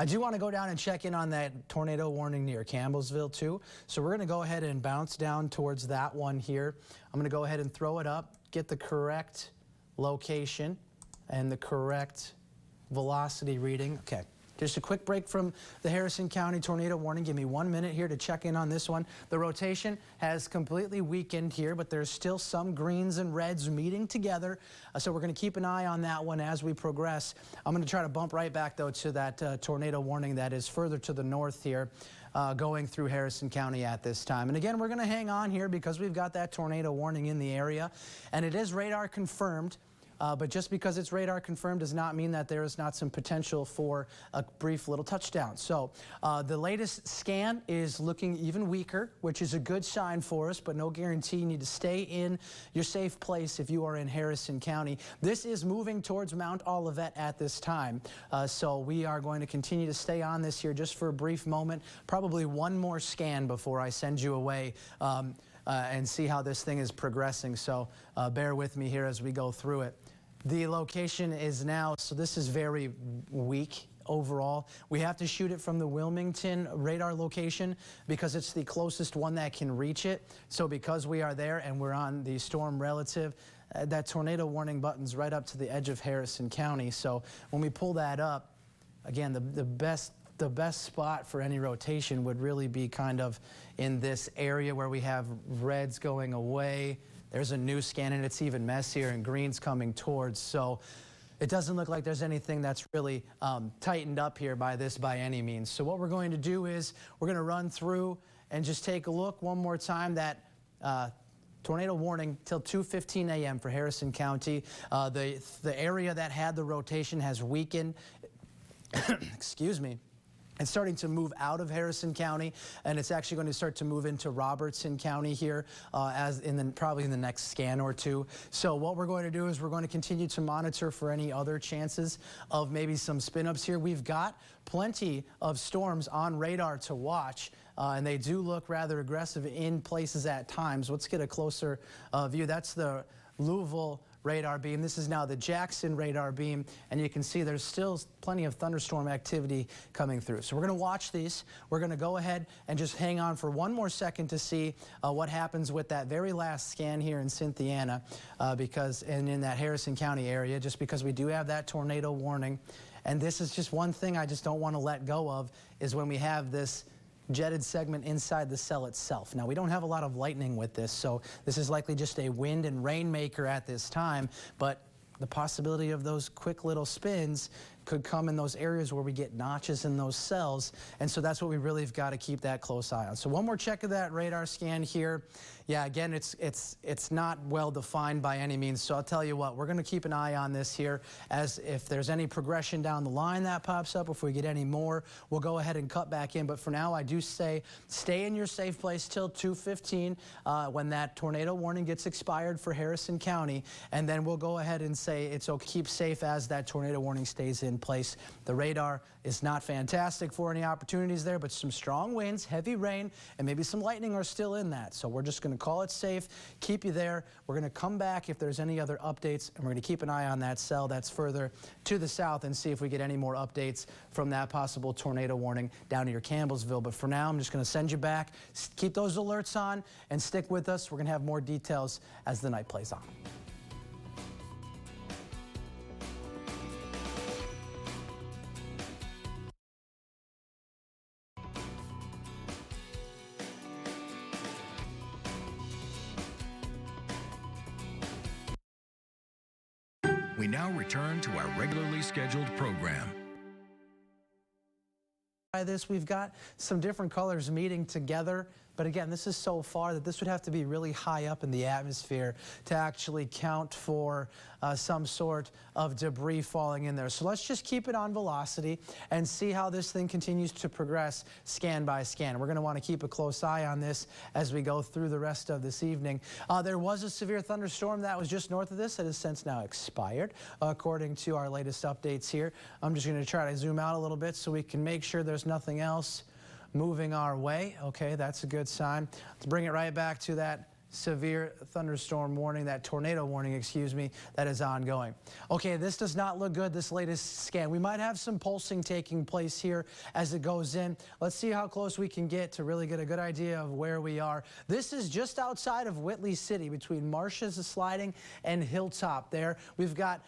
I do want to go down and check in on that tornado warning near Campbellsville too. So we're going to go ahead and bounce down towards that one here. I'm going to go ahead and throw it up, get the correct location and the correct velocity reading. Okay. Just a quick break from the Harrison County tornado warning. Give me 1 minute here to check in on this one. The rotation has completely weakened here, but there's still some greens and reds meeting together. So we're going to keep an eye on that one as we progress. I'm going to try to bump right back, though, to that tornado warning that is further to the north here, going through Harrison County at this time. And again, we're going to hang on here because we've got that tornado warning in the area, and it is radar confirmed. But just because it's radar confirmed does not mean that there is not some potential for a brief little touchdown. So the latest scan is looking even weaker, which is a good sign for us, but no guarantee. You need to stay in your safe place if you are in Harrison County. This is moving towards Mount Olivet at this time. So we are going to continue to stay on this here just for a brief moment, probably one more scan before I send you away and see how this thing is progressing. So bear with me here as we go through it. The location is now, so this is very weak overall. We have to shoot it from the Wilmington radar location because it's the closest one that can reach it. So because we are there and we're on the storm relative, that tornado warning button's right up to the edge of Harrison County. So when we pull that up, again, the best spot for any rotation would really be kind of in this area where we have reds going away. There's a new scan and it's even messier and green's coming towards. So it doesn't look like there's anything that's really tightened up here by any means. So what we're going to do is we're going to run through and just take a look one more time. That tornado warning till 2:15 a.m. for Harrison County. The area that had the rotation has weakened. Excuse me. It's starting to move out of Harrison County, and it's actually going to start to move into Robertson County here probably in the next scan or two. So what we're going to do is we're going to continue to monitor for any other chances of maybe some spin-ups here. We've got plenty of storms on radar to watch, and they do look rather aggressive in places at times. Let's get a closer view. That's the Louisville radar beam. This is now the Jackson radar beam, and you can see there's still plenty of thunderstorm activity coming through. So we're going to watch these. We're going to go ahead and just hang on for one more second to see what happens with that very last scan here in Cynthiana and in that Harrison County area, just because we do have that tornado warning. And this is just one thing I just don't want to let go of, is when we have this jetted segment inside the cell itself. Now, we don't have a lot of lightning with this, so this is likely just a wind and rain maker at this time, but the possibility of those quick little spins could come in those areas where we get notches in those cells, and so that's what we really have got to keep that close eye on. So one more check of that radar scan here. Yeah, again, it's not well defined by any means, so I'll tell you what, we're going to keep an eye on this here, as if there's any progression down the line that pops up, if we get any more, we'll go ahead and cut back in. But for now, I do say stay in your safe place till 2:15 when that tornado warning gets expired for Harrison County, and then we'll go ahead and say it's okay, keep safe as that tornado warning stays in place. The radar is not fantastic for any opportunities there, but some strong winds, heavy rain, and maybe some lightning are still in that. So we're just going to call it safe, keep you there. We're going to come back if there's any other updates, and we're going to keep an eye on that cell that's further to the south and see if we get any more updates from that possible tornado warning down near Campbellsville. But for now, I'm just going to send you back. Keep those alerts on and stick with us. We're going to have more details as the night plays on. We now return to our regularly scheduled program. By this, we've got some different colors meeting together, but again, this is so far that this would have to be really high up in the atmosphere to actually count for some sort of debris falling in there. So let's just keep it on velocity and see how this thing continues to progress scan by scan. We're going to want to keep a close eye on this as we go through the rest of this evening. There was a severe thunderstorm that was just north of this that has since now expired, according to our latest updates here. I'm just going to try to zoom out a little bit so we can make sure there's nothing else moving our way. Okay, that's a good sign. Let's bring it right back to that severe thunderstorm warning, that tornado warning, excuse me, that is ongoing. Okay, this does not look good, this latest scan. We might have some pulsing taking place here as it goes in. Let's see how close we can get to really get a good idea of where we are. This is just outside of Whitley City, between Marsh's Sliding and Hilltop there. We've got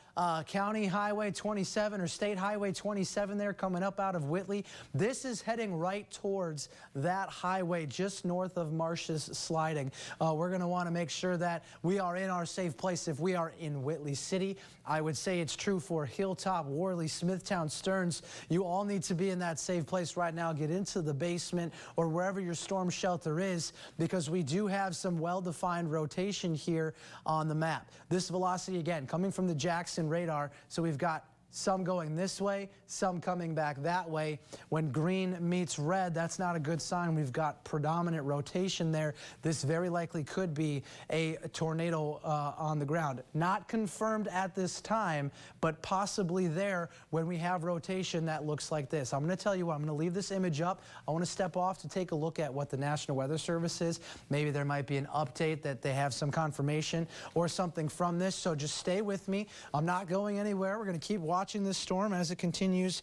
County Highway 27 or State Highway 27 there coming up out of Whitley. This is heading right towards that highway just north of Marsh's Sliding. We're going to want to make sure that we are in our safe place if we are in Whitley City. I would say it's true for Hilltop, Worley, Smithtown, Stearns. You all need to be in that safe place right now. Get into the basement or wherever your storm shelter is, because we do have some well-defined rotation here on the map. This velocity, again, coming from the Jackson radar, so we've got some going this way, some coming back that way. When green meets red, that's not a good sign. We've got predominant rotation there. This very likely could be a tornado on the ground. Not confirmed at this time, but possibly there when we have rotation that looks like this. I'm going to tell you what, I'm going to leave this image up. I want to step off to take a look at what the National Weather Service is. Maybe there might be an update that they have some confirmation or something from this, so just stay with me. I'm not going anywhere. We're going to keep watching this storm as it continues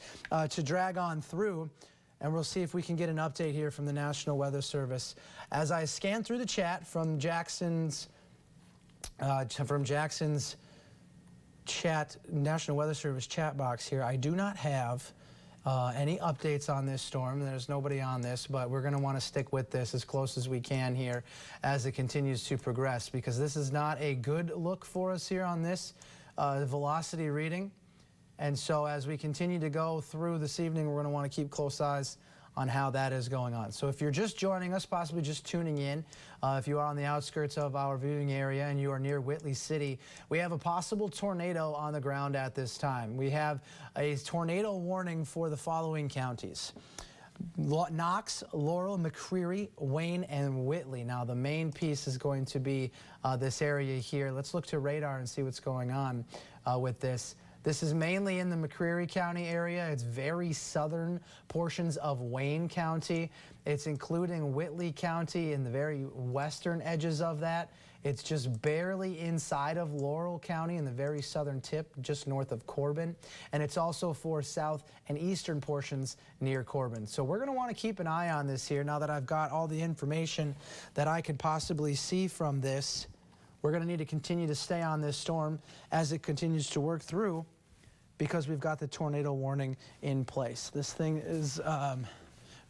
to drag on through, and we'll see if we can get an update here from the National Weather Service. As I scan through the chat from Jackson's chat, National Weather Service chat box here, I do not have any updates on this storm. There's nobody on this, but we're going to want to stick with this as close as we can here as it continues to progress, because this is not a good look for us here on this velocity reading. And so as we continue to go through this evening, we're going to want to keep close eyes on how that is going on. So if you're just joining us, possibly just tuning in, if you are on the outskirts of our viewing area and you are near Whitley City, we have a possible tornado on the ground at this time. We have a tornado warning for the following counties: Knox, Laurel, McCreary, Wayne, and Whitley. Now, the main piece is going to be this area here. Let's look to radar and see what's going on with this. This is mainly in the McCreary County area. It's very southern portions of Wayne County. It's including Whitley County in the very western edges of that. It's just barely inside of Laurel County in the very southern tip, just north of Corbin. And it's also for south and eastern portions near Corbin. So we're going to want to keep an eye on this here now that I've got all the information that I could possibly see from this. We're going to need to continue to stay on this storm as it continues to work through, because we've got the tornado warning in place. This thing is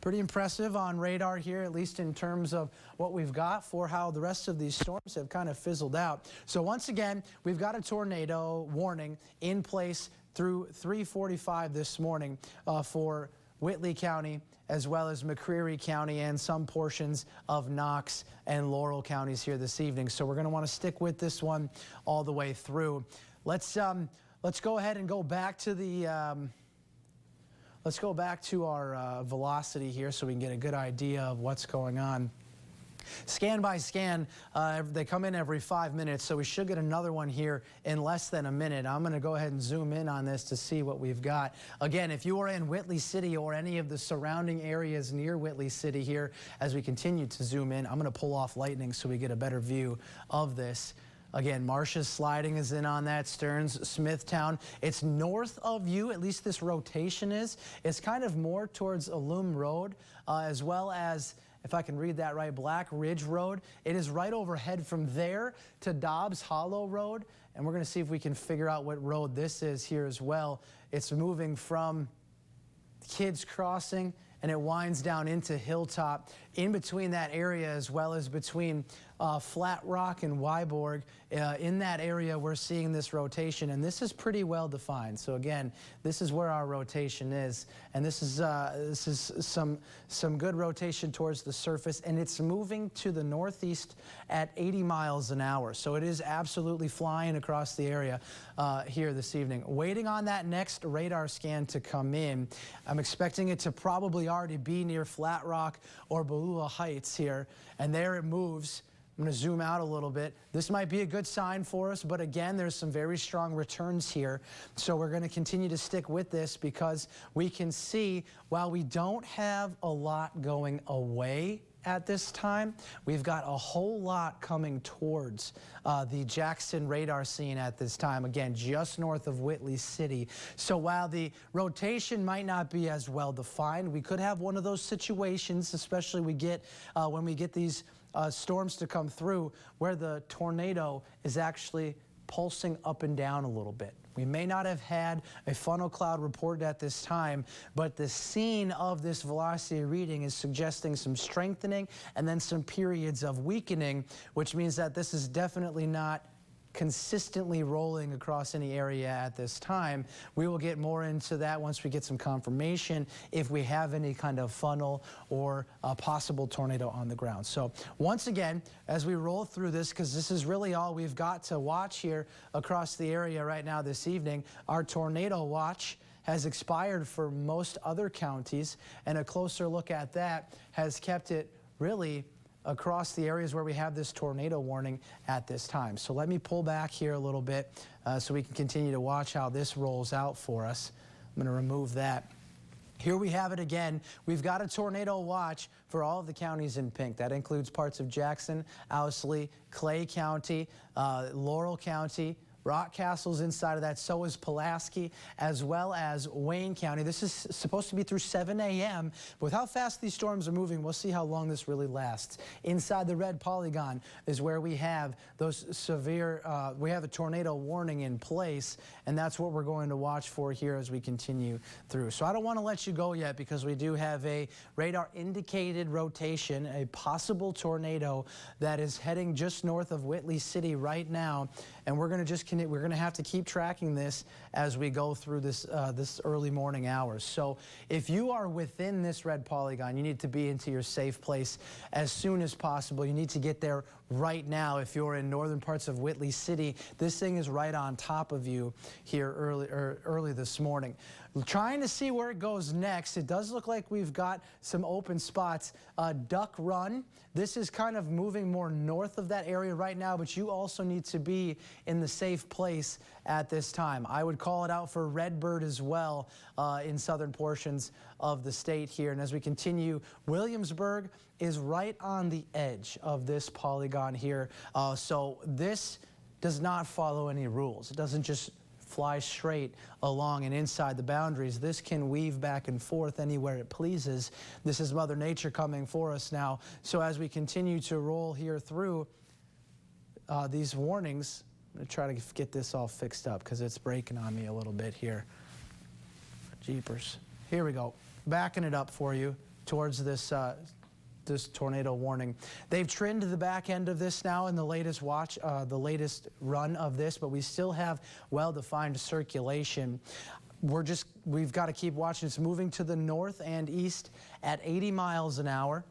pretty impressive on radar here, at least in terms of what we've got for how the rest of these storms have kind of fizzled out. So once again, we've got a tornado warning in place through 3:45 this morning for Whitley County, as well as McCreary County and some portions of Knox and Laurel counties here this evening. So we're going to want to stick with this one all the way through. Let's go ahead and go back to the our velocity here so we can get a good idea of what's going on. Scan by scan, they come in every 5 minutes, so we should get another one here in less than a minute. I'm going to go ahead and zoom in on this to see what we've got. Again, if you are in Whitley City or any of the surrounding areas near Whitley City here, as we continue to zoom in, I'm going to pull off lightning so we get a better view of this. Again, Marsh's Sliding is in on that, Stearns, Smithtown. It's north of you, at least this rotation is. It's kind of more towards Loom Road, as well as, if I can read that right, Black Ridge Road. It is right overhead from there to Dobbs Hollow Road, and we're going to see if we can figure out what road this is here as well. It's moving from Kids Crossing, and it winds down into Hilltop. In between that area, as well as between Flat Rock and Wyborg, in that area we're seeing this rotation, and this is pretty well defined. So again, this is where our rotation is, and this is some good rotation towards the surface, and it's moving to the northeast at 80 miles an hour. So it is absolutely flying across the area here this evening. Waiting on that next radar scan to come in. I'm expecting it to probably already be near Flat Rock or Balula Heights here, and there it moves. I'm going to zoom out a little bit. This might be a good sign for us, but again, there's some very strong returns here. So we're going to continue to stick with this, because we can see, while we don't have a lot going away at this time. We've got a whole lot coming towards the Jackson radar scene at this time, again, just north of Whitley City. So while the rotation might not be as well defined, we could have one of those situations, especially when we get these storms to come through, where the tornado is actually pulsing up and down a little bit. We may not have had a funnel cloud reported at this time, but the scene of this velocity reading is suggesting some strengthening and then some periods of weakening, which means that this is definitely not consistently rolling across any area at this time. We will get more into that once we get some confirmation if we have any kind of funnel or a possible tornado on the ground. So once again, as we roll through this, because this is really all we've got to watch here across the area right now this evening, our tornado watch has expired for most other counties, and a closer look at that has kept it really across the areas where we have this tornado warning at this time. So let me pull back here a little bit so we can continue to watch how this rolls out for us. I'm going to remove that. Here we have it again. We've got a tornado watch for all of the counties in pink. That includes parts of Jackson, Owsley, Clay County, Laurel County, Rockcastle's inside of that, so is Pulaski, as well as Wayne County. This is supposed to be through 7 a.m. But with how fast these storms are moving, we'll see how long this really lasts. Inside the red polygon is where we have those severe, we have a tornado warning in place, and that's what we're going to watch for here as we continue through. So I don't want to let you go yet because we do have a radar indicated rotation, a possible tornado that is heading just north of Whitley City right now, and we're going to have to keep tracking this as we go through this this early morning hours. So if you are within this red polygon, you need to be into your safe place as soon as possible. You need to get there right now. If you're in northern parts of Whitley City, this thing is right on top of you here early this morning. Trying to see where it goes next. It does look like we've got some open spots. Duck Run. This is kind of moving more north of that area right now, but you also need to be in the safe place at this time. I would call it out for Redbird as well in southern portions of the state here. And as we continue, Williamsburg is right on the edge of this polygon here. So this does not follow any rules. It doesn't just fly straight along and inside the boundaries. This can weave back and forth anywhere it pleases. This is Mother Nature coming for us now. So as we continue to roll here through these warnings, I'm going to try to get this all fixed up because it's breaking on me a little bit here. Jeepers. Here we go. Backing it up for you towards this this tornado warning. They've trimmed the back end of this now in the latest watch, the latest run of this, but we still have well-defined circulation. We've got to keep watching. It's moving to the north and east at 80 miles an hour.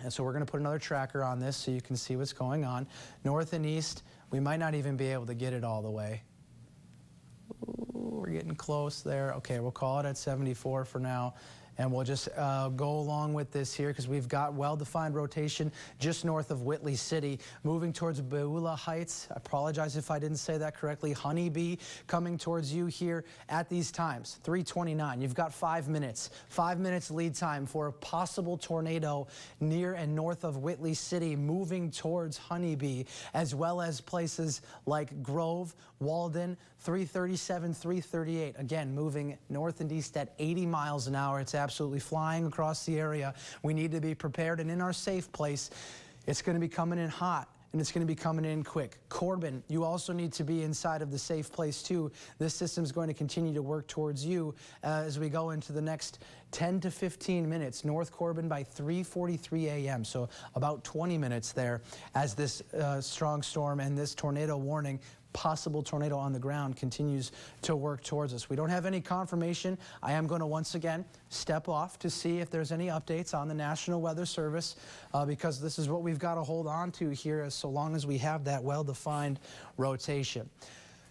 And so we're going to put another tracker on this so you can see what's going on. North and east, we might not even be able to get it all the way. Ooh, we're getting close there. Okay, we'll call it at 74 for now. And we'll just go along with this here because we've got well-defined rotation just north of Whitley City, moving towards Beulah Heights. I apologize if I didn't say that correctly. Honeybee coming towards you here at these times, 3:29. You've got 5 minutes. 5 minutes lead time for a possible tornado near and north of Whitley City, moving towards Honeybee, as well as places like Grove, Walden, 337, 338. Again, moving north and east at 80 miles an hour. It's absolutely flying across the area. We need to be prepared and in our safe place. It's going to be coming in hot, and it's going to be coming in quick. Corbin, you also need to be inside of the safe place too. This system is going to continue to work towards you as we go into the next 10 to 15 minutes. North Corbin by 3:43 a.m., so about 20 minutes there as this strong storm and this tornado warning, possible tornado on the ground, continues to work towards us. We don't have any confirmation. I am going to once again step off to see if there's any updates on the National Weather Service because this is what we've got to hold on to here so long as we have that well-defined rotation.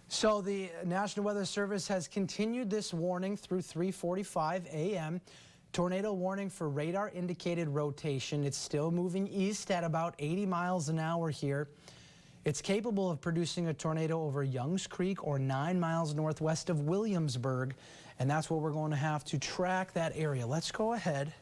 So the National Weather Service has continued this warning through 3:45 a.m. Tornado warning for radar indicated rotation. It's still moving east at about 80 miles an hour here. It's capable of producing a tornado over Youngs Creek or 9 miles northwest of Williamsburg, and that's what we're going to have to track that area. Let's go ahead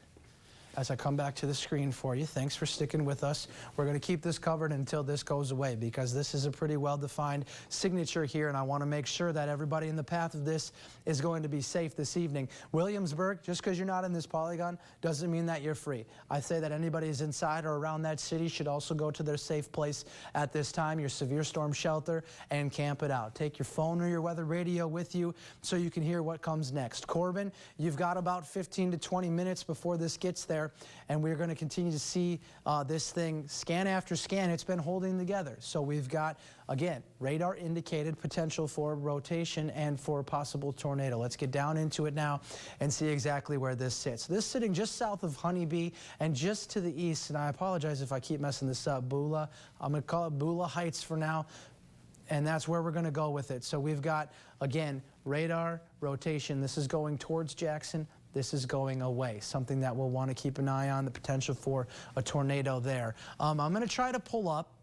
as I come back to the screen for you. Thanks for sticking with us. We're going to keep this covered until this goes away because this is a pretty well-defined signature here, and I want to make sure that everybody in the path of this is going to be safe this evening. Williamsburg, just because you're not in this polygon doesn't mean that you're free. I say that anybody who's inside or around that city should also go to their safe place at this time, your severe storm shelter, and camp it out. Take your phone or your weather radio with you so you can hear what comes next. Corbin, you've got about 15 to 20 minutes before this gets there, and we're going to continue to see this thing scan after scan. It's been holding together. So we've got, again, radar indicated potential for rotation and for a possible tornado. Let's get down into it now and see exactly where this sits. This is sitting just south of Honeybee and just to the east, and I apologize if I keep messing this up, Beulah. I'm going to call it Beulah Heights for now, and that's where we're going to go with it. So we've got, again, radar rotation. This is going towards Jackson. This is going away, something that we'll want to keep an eye on, the potential for a tornado there. I'm going to try to pull up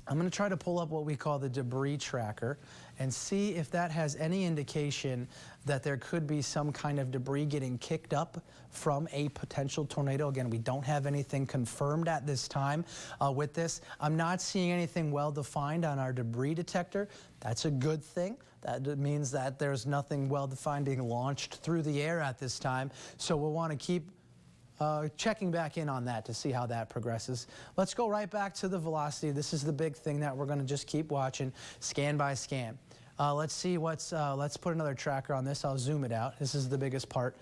what we call the debris tracker and see if that has any indication that there could be some kind of debris getting kicked up from a potential tornado. Again, we don't have anything confirmed at this time with this. I'm not seeing anything well defined on our debris detector. That's a good thing. That means that there's nothing well defined being launched through the air at this time. So we'll want to keep checking back in on that to see how that progresses. Let's go right back to the velocity. This is the big thing that we're going to just keep watching, scan by scan. Let's see what's, let's put another tracker on this. I'll zoom it out. This is the biggest part.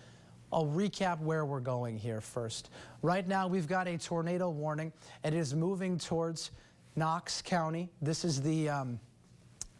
I'll recap where we're going here first. Right now we've got a tornado warning. It is moving towards Knox County. This is the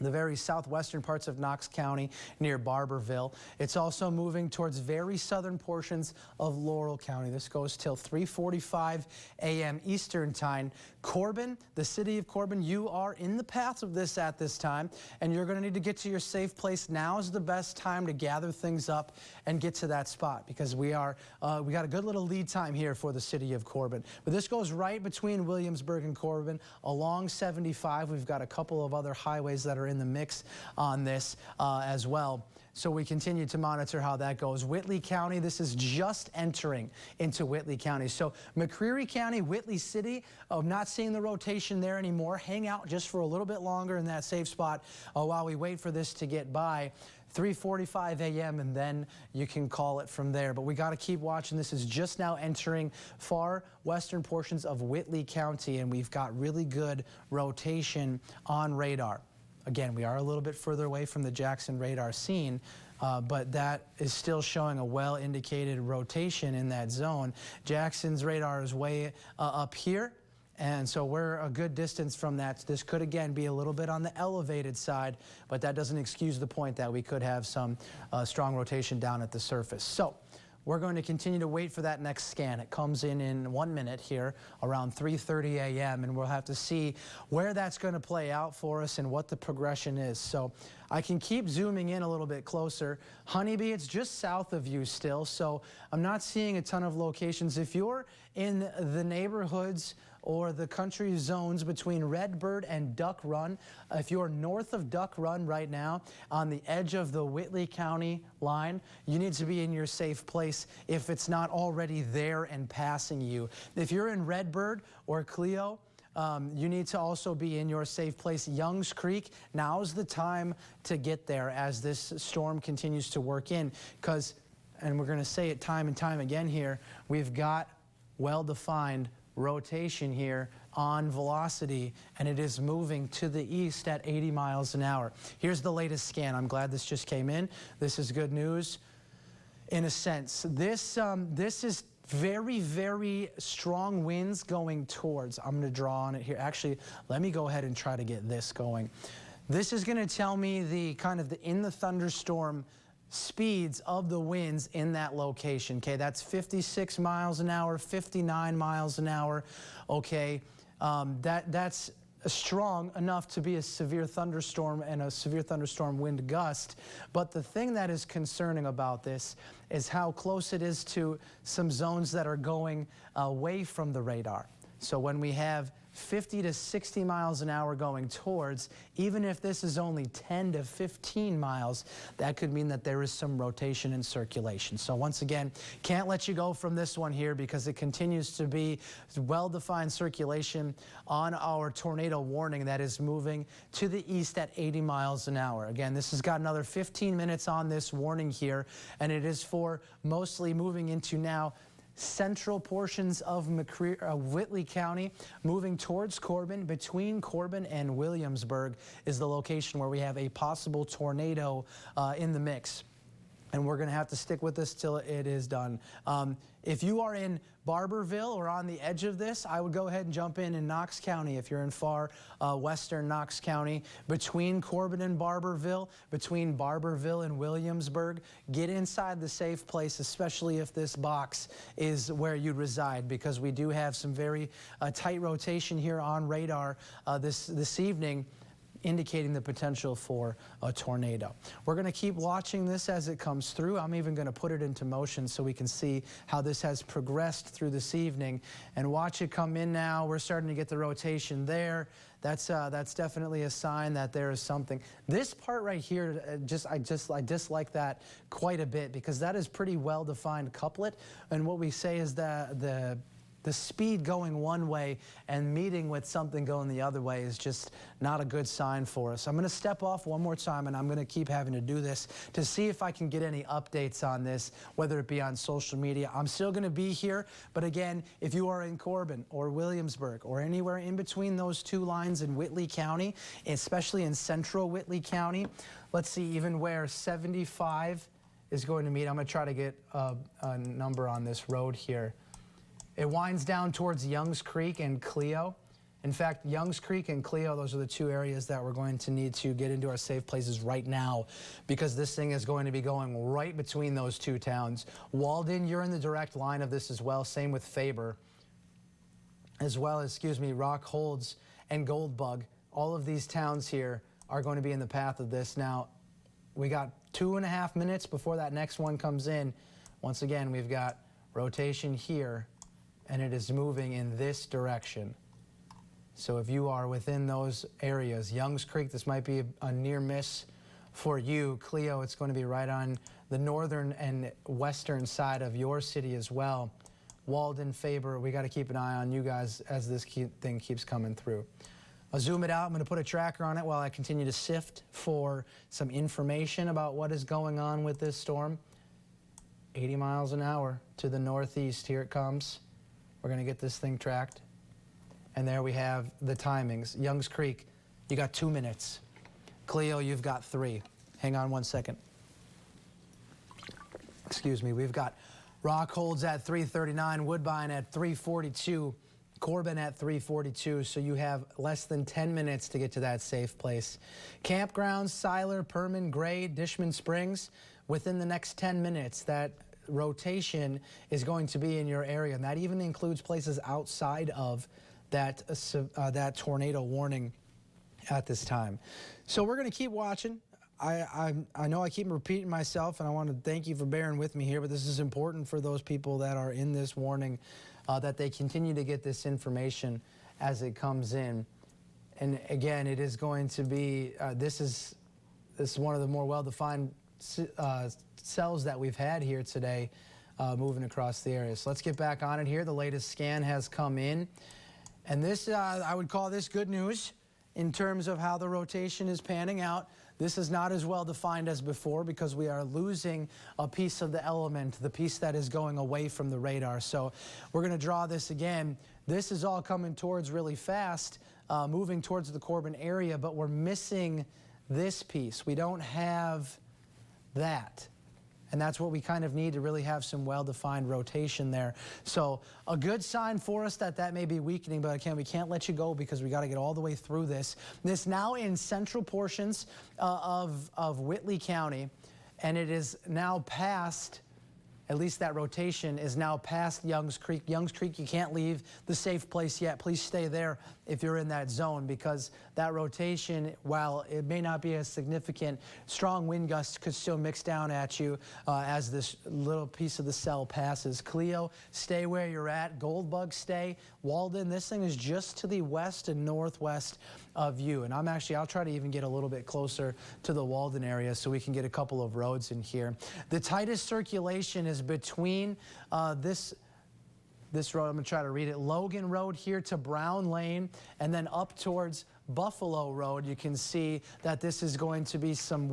very southwestern parts of Knox County near Barberville. It's also moving towards very southern portions of Laurel County. This goes till 3:45 a.m. Eastern Time. Corbin, the city of Corbin, you are in the path of this at this time, and you're going to need to get to your safe place. Now is the best time to gather things up and get to that spot because we got a good little lead time here for the city of Corbin. But this goes right between Williamsburg and Corbin along 75. We've got a couple of other highways that are in the mix on this as well. So we continue to monitor how that goes. Whitley County, this is just entering into Whitley County. So McCreary County, Whitley City, not seeing the rotation there anymore. Hang out just for a little bit longer in that safe spot while we wait for this to get by. 3:45 a.m. and then you can call it from there. But we got to keep watching. This is just now entering far western portions of Whitley County, and we've got really good rotation on radar. Again, we are a little bit further away from the Jackson radar scene, but that is still showing a well-indicated rotation in that zone. Jackson's radar is way up here, and so we're a good distance from that. This could, again, be a little bit on the elevated side, but that doesn't excuse the point that we could have some strong rotation down at the surface. So we're going to continue to wait for that next scan. It comes in 1 minute here around 3:30 a.m. and we'll have to see where that's going to play out for us and what the progression is. So I can keep zooming in a little bit closer. Honeybee, it's just south of you still, so I'm not seeing a ton of locations. If you're in the neighborhoods or the country zones between Redbird and Duck Run, if you're north of Duck Run right now on the edge of the Whitley County line, you need to be in your safe place if it's not already there and passing you. If you're in Redbird or Clio, you need to also be in your safe place. Youngs Creek, now's the time to get there as this storm continues to work in, because, and we're going to say it time and time again here, we've got well-defined rotation here on velocity, and it is moving to the east at 80 miles an hour. Here's the latest scan. I'm glad this just came in. This is good news in a sense. This is very, very strong winds going towards. I'm going to draw on it here. Actually, let me go ahead and try to get this going. This is going to tell me the kind of the in the thunderstorm speeds of the winds in that location. Okay, that's 56 miles an hour, 59 miles an hour. Okay, that's strong enough to be a severe thunderstorm and a severe thunderstorm wind gust. But the thing that is concerning about this is how close it is to some zones that are going away from the radar. So when we have 50 to 60 miles an hour going towards. Even if this is only 10 to 15 miles, that could mean that there is some rotation and circulation. So once again, can't let you go from this one here because it continues to be well-defined circulation on our tornado warning that is moving to the east at 80 miles an hour. Again, this has got another 15 minutes on this warning here, and it is for mostly moving into now central portions of Whitley County, moving towards Corbin. Between Corbin and Williamsburg is the location where we have a possible tornado in the mix. And we're going to have to stick with this till it is done. If you are in Barberville or on the edge of this, I would go ahead and jump in Knox County. If you're in far western Knox County, between Corbin and Barberville, between Barberville and Williamsburg, get inside the safe place, especially if this box is where you reside, because we do have some very tight rotation here on radar this evening, indicating the potential for a tornado. We're going to keep watching this as it comes through. I'm even going to put it into motion so we can see how this has progressed through this evening and watch it come in now. We're starting to get the rotation there. That's definitely a sign that there is something. This part right here, I dislike that quite a bit because that is pretty well-defined couplet. And what we say is that the speed going one way and meeting with something going the other way is just not a good sign for us. I'm going to step off one more time, and I'm going to keep having to do this to see if I can get any updates on this, whether it be on social media. I'm still going to be here, but again, if you are in Corbin or Williamsburg or anywhere in between those two lines in Whitley County, especially in central Whitley County, let's see even where 75 is going to meet. I'm going to try to get a number on this road here. It winds down towards Youngs Creek and Clio. In fact, Youngs Creek and Clio, those are the two areas that we're going to need to get into our safe places right now because this thing is going to be going right between those two towns. Walden, you're in the direct line of this as well. Same with Faber, as well as, Rockholds and Goldbug. All of these towns here are going to be in the path of this. Now, we got 2.5 minutes before that next one comes in. Once again, we've got rotation here, and it is moving in this direction. So if you are within those areas, Youngs Creek, this might be a near miss for you. Clio, it's going to be right on the northern and western side of your city as well. Walden, Faber, we got to keep an eye on you guys as this thing keeps coming through. I'll zoom it out. I'm going to put a tracker on it while I continue to sift for some information about what is going on with this storm. 80 miles an hour to the northeast. Here it comes. We're going to get this thing tracked. And there we have the timings. Youngs Creek, you got 2 minutes. Clio, you've got 3. Hang on one second. Excuse me. We've got Rockholds at 3:39, Woodbine at 3:42, Corbin at 3:42. So you have less than 10 minutes to get to that safe place. Campgrounds, Seiler, Perman, Gray, Dishman Springs, within the next 10 minutes, that rotation is going to be in your area, and that even includes places outside of that tornado warning at this time. So we're going to keep watching. I know I keep repeating myself, and I want to thank you for bearing with me here, but this is important for those people that are in this warning, that they continue to get this information as it comes in. And again, it is going to be, this is one of the more well-defined cells that we've had here today moving across the area. So let's get back on it here. The latest scan has come in. And this, I would call this good news in terms of how the rotation is panning out. This is not as well defined as before because we are losing a piece of the element, the piece that is going away from the radar. So we're going to draw this again. This is all coming towards really fast, moving towards the Corbin area, but we're missing this piece. We don't have that. And that's what we kind of need to really have some well-defined rotation there. So a good sign for us that may be weakening, but again, we can't let you go because we got to get all the way through this. This now in central portions of Whitley County, and it is now past, at least that rotation is now past Youngs Creek. Youngs Creek, you can't leave the safe place yet. Please stay there if you're in that zone, because that rotation, while it may not be as significant, strong wind gusts could still mix down at you as this little piece of the cell passes. Cleo, stay where you're at. Goldbug, stay. Walden, this thing is just to the west and northwest of you. And I'll try to even get a little bit closer to the Walden area so we can get a couple of roads in here. The tightest circulation is between this road, I'm going to try to read it, Logan Road here to Brown Lane, and then up towards Buffalo Road. You can see that this is going to be some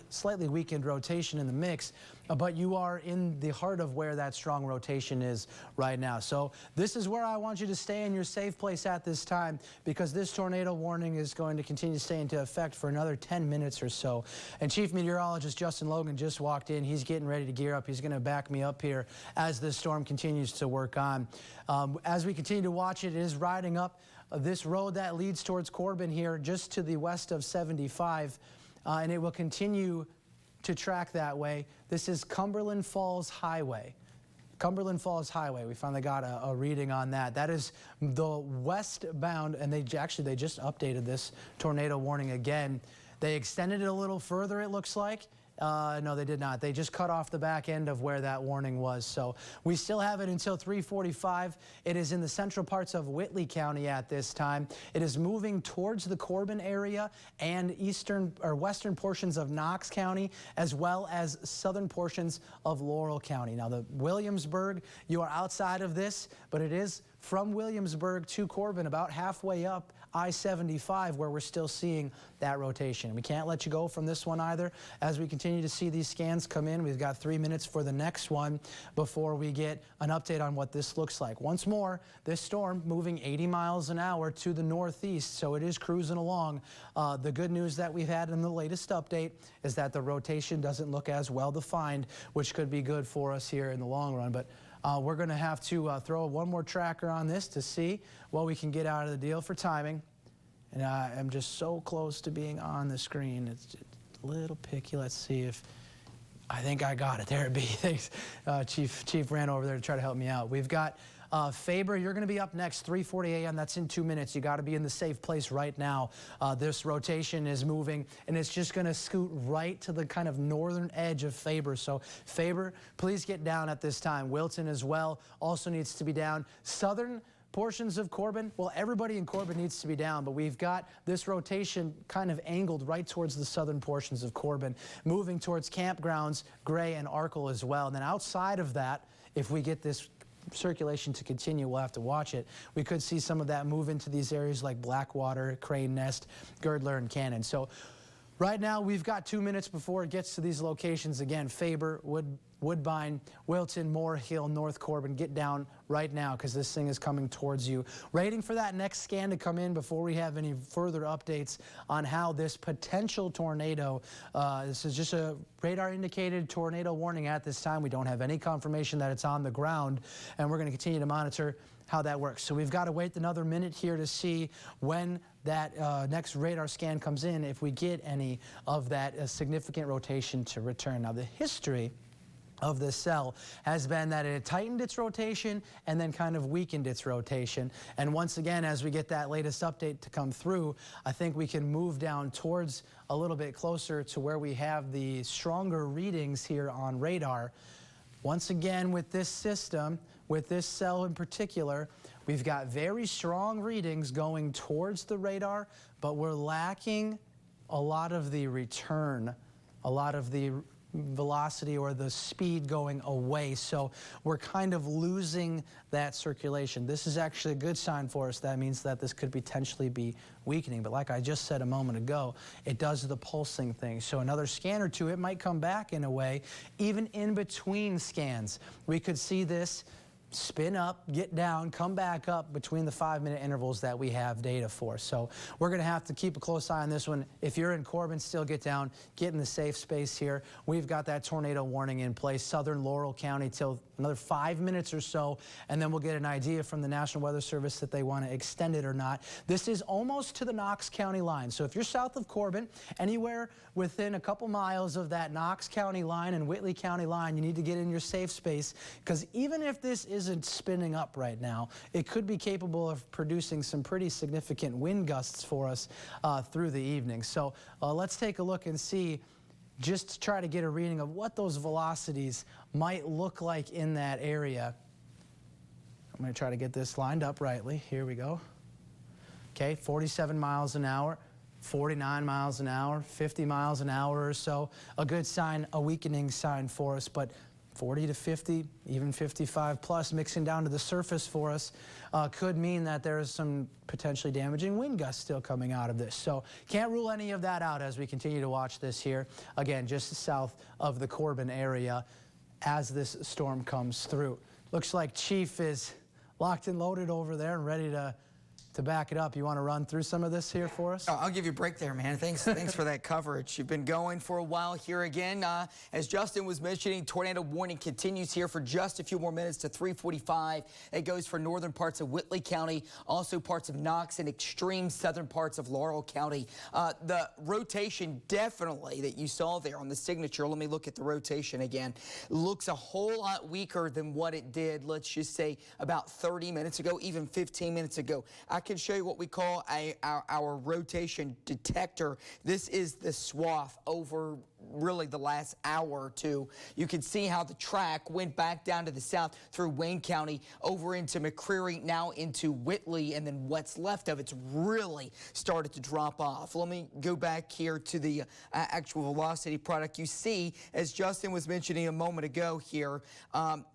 slightly weakened rotation in the mix, but you are in the heart of where that strong rotation is right now. So this is where I want you to stay in your safe place at this time, because this tornado warning is going to continue to stay into effect for another 10 minutes or so. And Chief Meteorologist Justin Logan just walked in. He's getting ready to gear up. He's going to back me up here as this storm continues to work on. As we continue to watch it, it is riding up this road that leads towards Corbin here, just to the west of 75, and it will continue to track that way. This is Cumberland Falls Highway. Cumberland Falls Highway. We finally got a reading on that. That is the westbound, and they just updated this tornado warning again. They extended it a little further, it looks like. No, they did not. They just cut off the back end of where that warning was. So we still have it until 3:45. It is in the central parts of Whitley County at this time. It is moving towards the Corbin area and western portions of Knox County, as well as southern portions of Laurel County. Now, the Williamsburg, you are outside of this, but it is from Williamsburg to Corbin, about halfway up I-75, where we're still seeing that rotation. We can't let you go from this one either. As we continue to see these scans come in, we've got 3 minutes for the next one before we get an update on what this looks like. Once more, this storm moving 80 miles an hour to the northeast, so it is cruising along. The good news that we've had in the latest update is that the rotation doesn't look as well defined, which could be good for us here in the long run. But we're going to have to throw one more tracker on this to see what we can get out of the deal for timing. And I'm just so close to being on the screen. It's just a little picky. Let's see if I think I got it. There it be. Thanks. Chief ran over there to try to help me out. We've got Faber, you're going to be up next, 3:40 a.m. That's in 2 minutes. You got to be in the safe place right now. This rotation is moving, and it's just going to scoot right to the kind of northern edge of Faber. So Faber, please get down at this time. Wilton as well also needs to be down. Southern portions of Corbin, well, everybody in Corbin needs to be down, but we've got this rotation kind of angled right towards the southern portions of Corbin, moving towards campgrounds, Gray and Arkell as well. And then outside of that, if we get this circulation to continue, we'll have to watch it. We could see some of that move into these areas like Blackwater, Crane Nest, Girdler, and Cannon. So right now we've got 2 minutes before it gets to these locations again. Faber, Woodbine, Wilton, Moore Hill, North Corbin. Get down right now because this thing is coming towards you. Waiting for that next scan to come in before we have any further updates on how this potential tornado, this is just a radar indicated tornado warning at this time. We don't have any confirmation that it's on the ground, and we're going to continue to monitor how that works. So we've got to wait another minute here to see when that next radar scan comes in, if we get any of that significant rotation to return. Now, the history of this cell has been that it tightened its rotation and then kind of weakened its rotation. And once again, as we get that latest update to come through, I think we can move down towards a little bit closer to where we have the stronger readings here on radar. Once again, with this system, with this cell in particular, we've got very strong readings going towards the radar, but we're lacking a lot of the return, a lot of the velocity or the speed going away. So we're kind of losing that circulation. This is actually a good sign for us. That means that this could potentially be weakening. But like I just said a moment ago, it does the pulsing thing. So another scan or two, it might come back in a way. Even in between scans, we could see this spin up, get down, come back up between the 5-minute intervals that we have data for. So we're going to have to keep a close eye on this one. If you're in Corbin, still get down, get in the safe space here. We've got that tornado warning in place, southern Laurel County till another 5 minutes or so, and then we'll get an idea from the National Weather Service that they want to extend it or not. This is almost to the Knox County line. So if you're south of Corbin, anywhere within a couple miles of that Knox County line and Whitley County line, you need to get in your safe space, because even if this isn't spinning up right now, it could be capable of producing some pretty significant wind gusts for us through the evening. So let's take a look and see, just to try to get a reading of what those velocities might look like in that area. I'm going to try to get this lined up rightly. Here we go. Okay, 47 miles an hour, 49 miles an hour, 50 miles an hour or so. A good sign, a weakening sign for us, but 40 to 50, even 55 plus mixing down to the surface for us could mean that there's some potentially damaging wind gusts still coming out of this. So can't rule any of that out as we continue to watch this here. Again, just south of the Corbin area as this storm comes through. Looks like Chief is locked and loaded over there and ready to back it up. You want to run through some of this here for us? I'll give you a break there, man. Thanks for that coverage. You've been going for a while here again. As Justin was mentioning, tornado warning continues here for just a few more minutes to 3:45. It goes for northern parts of Whitley County, also parts of Knox and extreme southern parts of Laurel County. The rotation definitely that you saw there on the signature, let me look at the rotation again, looks a whole lot weaker than what it did, let's just say, about 30 minutes ago, even 15 minutes ago. I can show you what we call our rotation detector. This is the swath over really the last hour or two. You can see how the track went back down to the south through Wayne County, over into McCreary, now into Whitley, and then what's left of it's really started to drop off. Let me go back here to the actual velocity product. You see, as Justin was mentioning a moment ago here,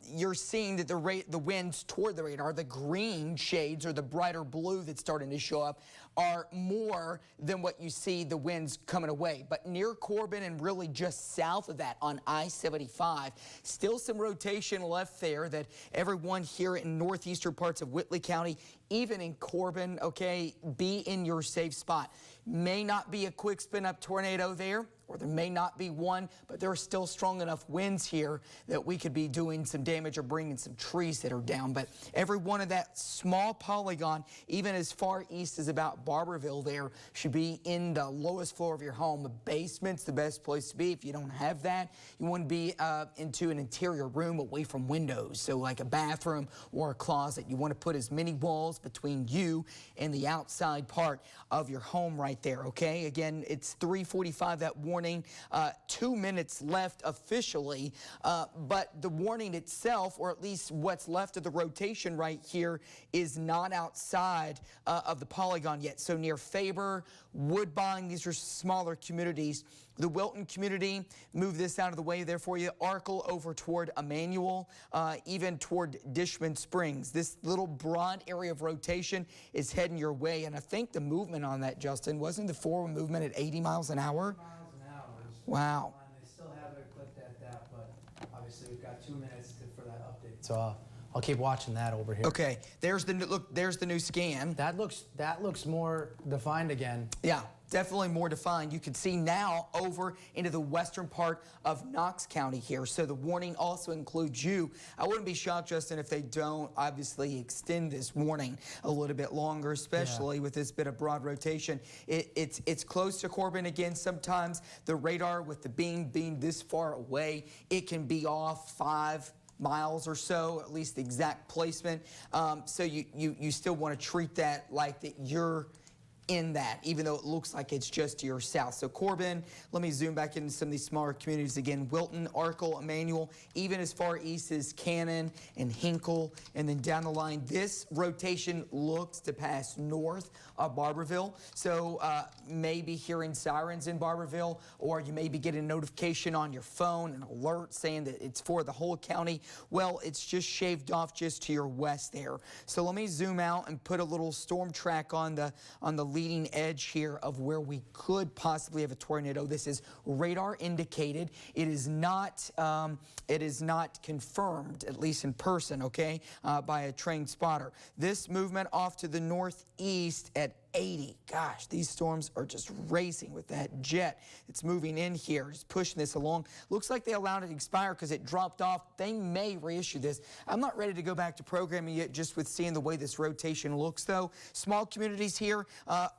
you're seeing that the winds toward the radar, the green shades or the brighter blue that's starting to show up, are more than what you see the winds coming away. But near Corbin and really just south of that on I-75, still some rotation left there that everyone here in northeastern parts of Whitley County, even in Corbin, okay, be in your safe spot. May not be a quick spin up tornado there, or there may not be one, but there are still strong enough winds here that we could be doing some damage or bringing some trees that are down. But every one of that small polygon, even as far east as about Barberville there, should be in the lowest floor of your home. The basement's the best place to be. If you don't have that, you want to be into an interior room away from windows. So like a bathroom or a closet. You want to put as many walls between you and the outside part of your home right there, okay? Again, it's 3:45, that warning, 2 minutes left officially, but the warning itself, or at least what's left of the rotation right here, is not outside of the polygon yet. So near Faber, Woodbine, these are smaller communities. The Wilton community, move this out of the way there for you. Arkell over toward Emmanuel, even toward Dishman Springs. This little broad area of rotation is heading your way. And I think the movement on that, Justin, wasn't the forward movement at 80 miles an hour? Wow. They still have it clipped at that, but obviously we've got 2 minutes for that update. So I'll keep watching that over here. Okay, there's the look. There's the new scan. That looks more defined again. Yeah, definitely more defined. You can see now over into the western part of Knox County here. So the warning also includes you. I wouldn't be shocked, Justin, if they don't obviously extend this warning a little bit longer, especially with this bit of broad rotation. It's close to Corbin again. Sometimes the radar with the beam being this far away, it can be off 5 miles or so, at least the exact placement. So you still want to treat that like that you're in that, even though it looks like it's just to your south. So Corbin, let me zoom back into some of these smaller communities again. Wilton, Arkell, Emmanuel, even as far east as Cannon and Hinkle, and then down the line, this rotation looks to pass north of Barberville. So maybe hearing sirens in Barberville, or you may be getting a notification on your phone, an alert saying that it's for the whole county. Well, it's just shaved off just to your west there. So let me zoom out and put a little storm track on the leading edge here of where we could possibly have a tornado. This is radar indicated. It is not confirmed, at least in person, okay, by a trained spotter. This movement off to the northeast at 80. Gosh, these storms are just racing with that jet. It's moving in here, just pushing this along. Looks like they allowed it to expire because it dropped off. They may reissue this. I'm not ready to go back to programming yet, just with seeing the way this rotation looks, though. Small communities here.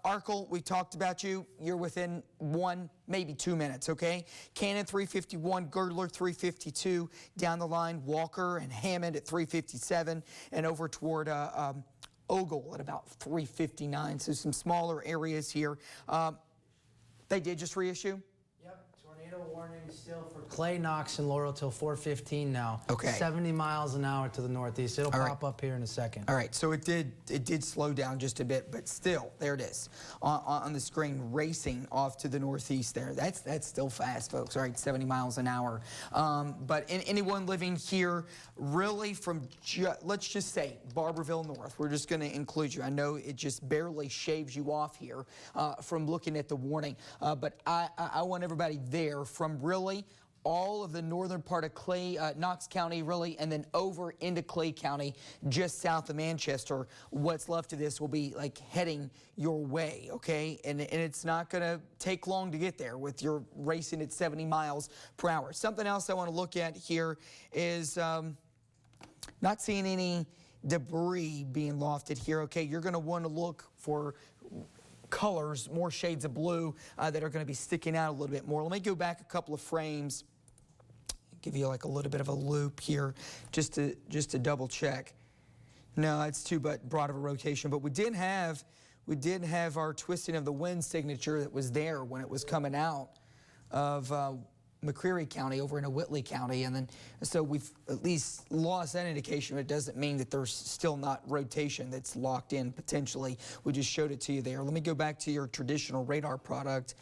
Arkell, we talked about you. You're within 1, maybe 2 minutes, okay? Cannon 351, Girdler 352, down the line, Walker and Hammond at 357, and over toward Ogle at about 359. So some smaller areas here. They did just reissue? Yep, tornado warning still for Clay, Knox, and Laurel till 4:15 now. Okay. 70 miles an hour to the northeast. It'll All right. pop up here in a second. All right, so it did slow down just a bit, but still, there it is on the screen, racing off to the northeast there. That's still fast, folks. All right, 70 miles an hour. But anyone living here, really from, let's just say, Barberville North, we're just going to include you. I know it just barely shaves you off here from looking at the warning, but I want everybody there from really all of the northern part of Clay, Knox County, really, and then over into Clay County, just south of Manchester. What's left of this will be like heading your way, okay? And it's not going to take long to get there with your racing at 70 miles per hour. Something else I want to look at here is not seeing any debris being lofted here, okay? You're going to want to look for colors, more shades of blue that are going to be sticking out a little bit more. Let me go back a couple of frames, give you like a little bit of a loop here just to double check. No, it's too broad of a rotation, but we did have our twisting of the wind signature that was there when it was coming out of McCreary County over into Whitley County, and then so we've at least lost that indication, but it doesn't mean that there's still not rotation that's locked in potentially. We just showed it to you there. Let me go back to your traditional radar product.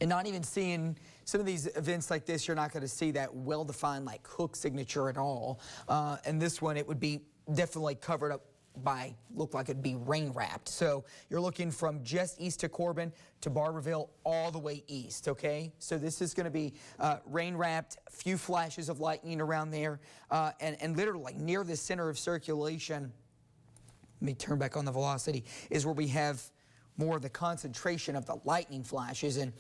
And not even seeing some of these events like this, you're not going to see that well-defined like hook signature at all. And this one, it would be definitely covered up by, look like it'd be rain wrapped. So you're looking from just east of Corbin to Barberville all the way east, okay? So this is going to be rain wrapped, few flashes of lightning around there, and literally like near the center of circulation. Let me turn back on the velocity, is where we have more of the concentration of the lightning flashes. And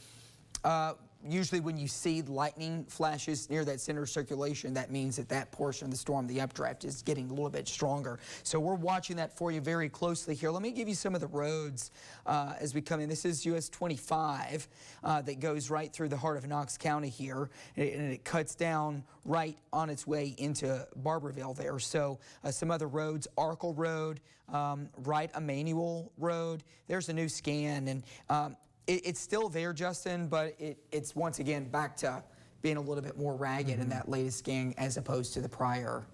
usually when you see lightning flashes near that center of circulation, that means that that portion of the storm, the updraft, is getting a little bit stronger. So we're watching that for you very closely here. Let me give you some of the roads as we come in. This is US 25 that goes right through the heart of Knox County here, and it cuts down right on its way into Barberville there. So some other roads, Arkell Road, Wright Emanuel Road. There's a new scan, and it's still there, Justin, but it's once again back to being a little bit more ragged in that latest scan as opposed to the prior.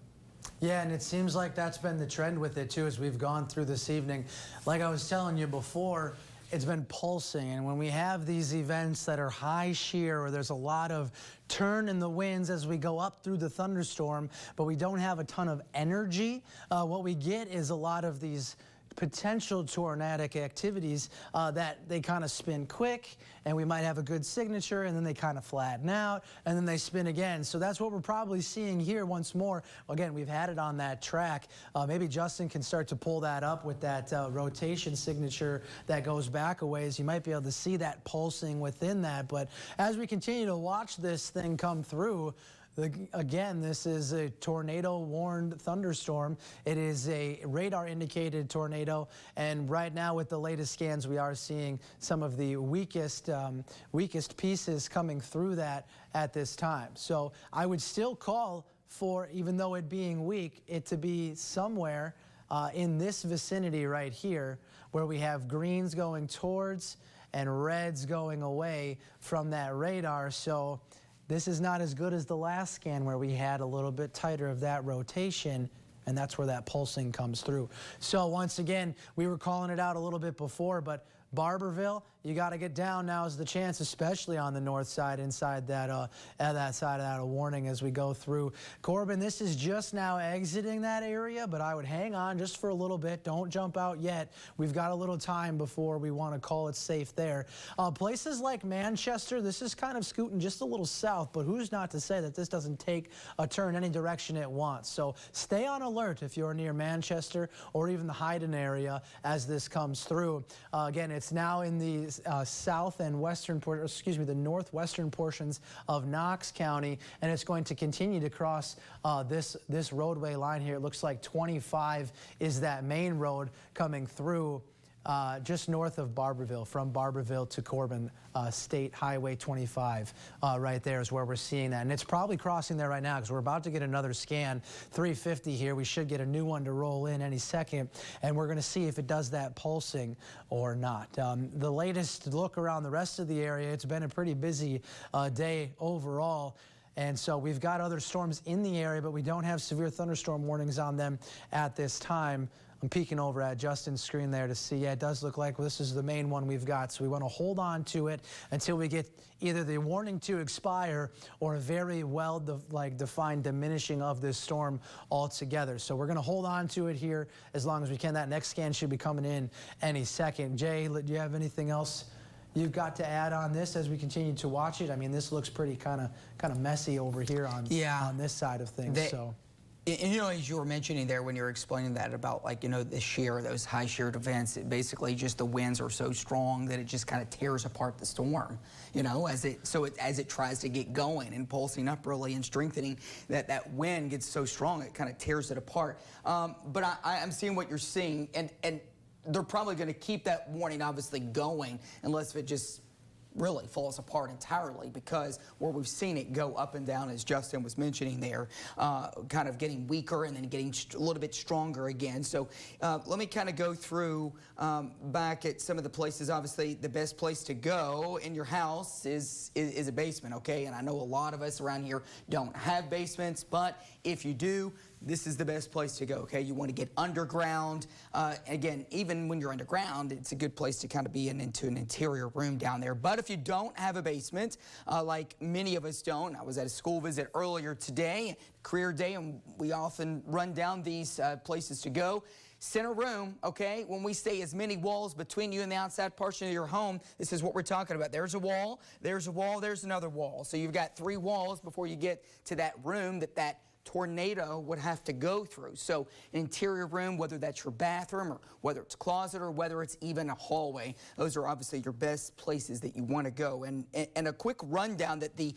Yeah, and it seems like that's been the trend with it too as we've gone through this evening. Like I was telling you before, it's been pulsing, and when we have these events that are high shear or there's a lot of turn in the winds as we go up through the thunderstorm, but we don't have a ton of energy, what we get is a lot of these potential tornadic activities that they kind of spin quick, and we might have a good signature, and then they kind of flatten out, and then they spin again. So that's what we're probably seeing here once more. Again, we've had it on that track. Maybe Justin can start to pull that up with that rotation signature that goes back a ways. You might be able to see that pulsing within that. But as we continue to watch this thing come through, again, this is a tornado-warned thunderstorm. It is a radar-indicated tornado, and right now with the latest scans, we are seeing some of the weakest pieces coming through that at this time. So I would still call for, even though it being weak, it to be somewhere in this vicinity right here, where we have greens going towards and reds going away from that radar. So this is not as good as the last scan where we had a little bit tighter of that rotation, and that's where that pulsing comes through. So once again, we were calling it out a little bit before, but Barberville, you got to get down now is the chance, especially on the north side, inside that side of that warning as we go through. Corbin, this is just now exiting that area, but I would hang on just for a little bit. Don't jump out yet. We've got a little time before we want to call it safe there. Places like Manchester, this is kind of scooting just a little south, but who's not to say that this doesn't take a turn any direction it wants. So stay on alert if you're near Manchester or even the Hayden area as this comes through. Again, it's now in the south and western, the northwestern portions of Knox County, and it's going to continue to cross this roadway line here. It looks like 25 is that main road coming through just north of Barberville, from Barberville to Corbin, State Highway 25 right there is where we're seeing that. And it's probably crossing there right now because we're about to get another scan, 350 here. We should get a new one to roll in any second, and we're going to see if it does that pulsing or not. The latest look around the rest of the area, it's been a pretty busy day overall. And so we've got other storms in the area, but we don't have severe thunderstorm warnings on them at this time. I'm peeking over at Justin's screen there to see, yeah, it does look like this is the main one we've got. So we want to hold on to it until we get either the warning to expire or a very well defined diminishing of this storm altogether. So we're going to hold on to it here as long as we can. That next scan should be coming in any second. Jay, do you have anything else you've got to add on this as we continue to watch it? I mean, this looks pretty kind of messy over here on this side of things. And, you know, as you were mentioning there when you were explaining that about, like, you know, the shear, those high sheared events, it basically just the winds are so strong that it just kind of tears apart the storm, you know, as it tries to get going and pulsing up really and strengthening, that wind gets so strong it kind of tears it apart. But I'm seeing what you're seeing, and they're probably going to keep that warning obviously going unless it just really falls apart entirely, because where we've seen it go up and down, as Justin was mentioning there, kind of getting weaker and then getting a little bit stronger again. So let me kind of go through back at some of the places. Obviously, the best place to go in your house is a basement, okay? And I know a lot of us around here don't have basements, but if you do, this is the best place to go, okay? You want to get underground. Again, even when you're underground, it's a good place to kind of be into an interior room down there. But if you don't have a basement, like many of us don't, I was at a school visit earlier today, career day, and we often run down these places to go. Center room, okay? When we say as many walls between you and the outside portion of your home, this is what we're talking about. There's a wall, there's a wall, there's another wall. So you've got 3 walls before you get to that room that tornado would have to go through. So an interior room, whether that's your bathroom or whether it's a closet or whether it's even a hallway, those are obviously your best places that you want to go. And a quick rundown that the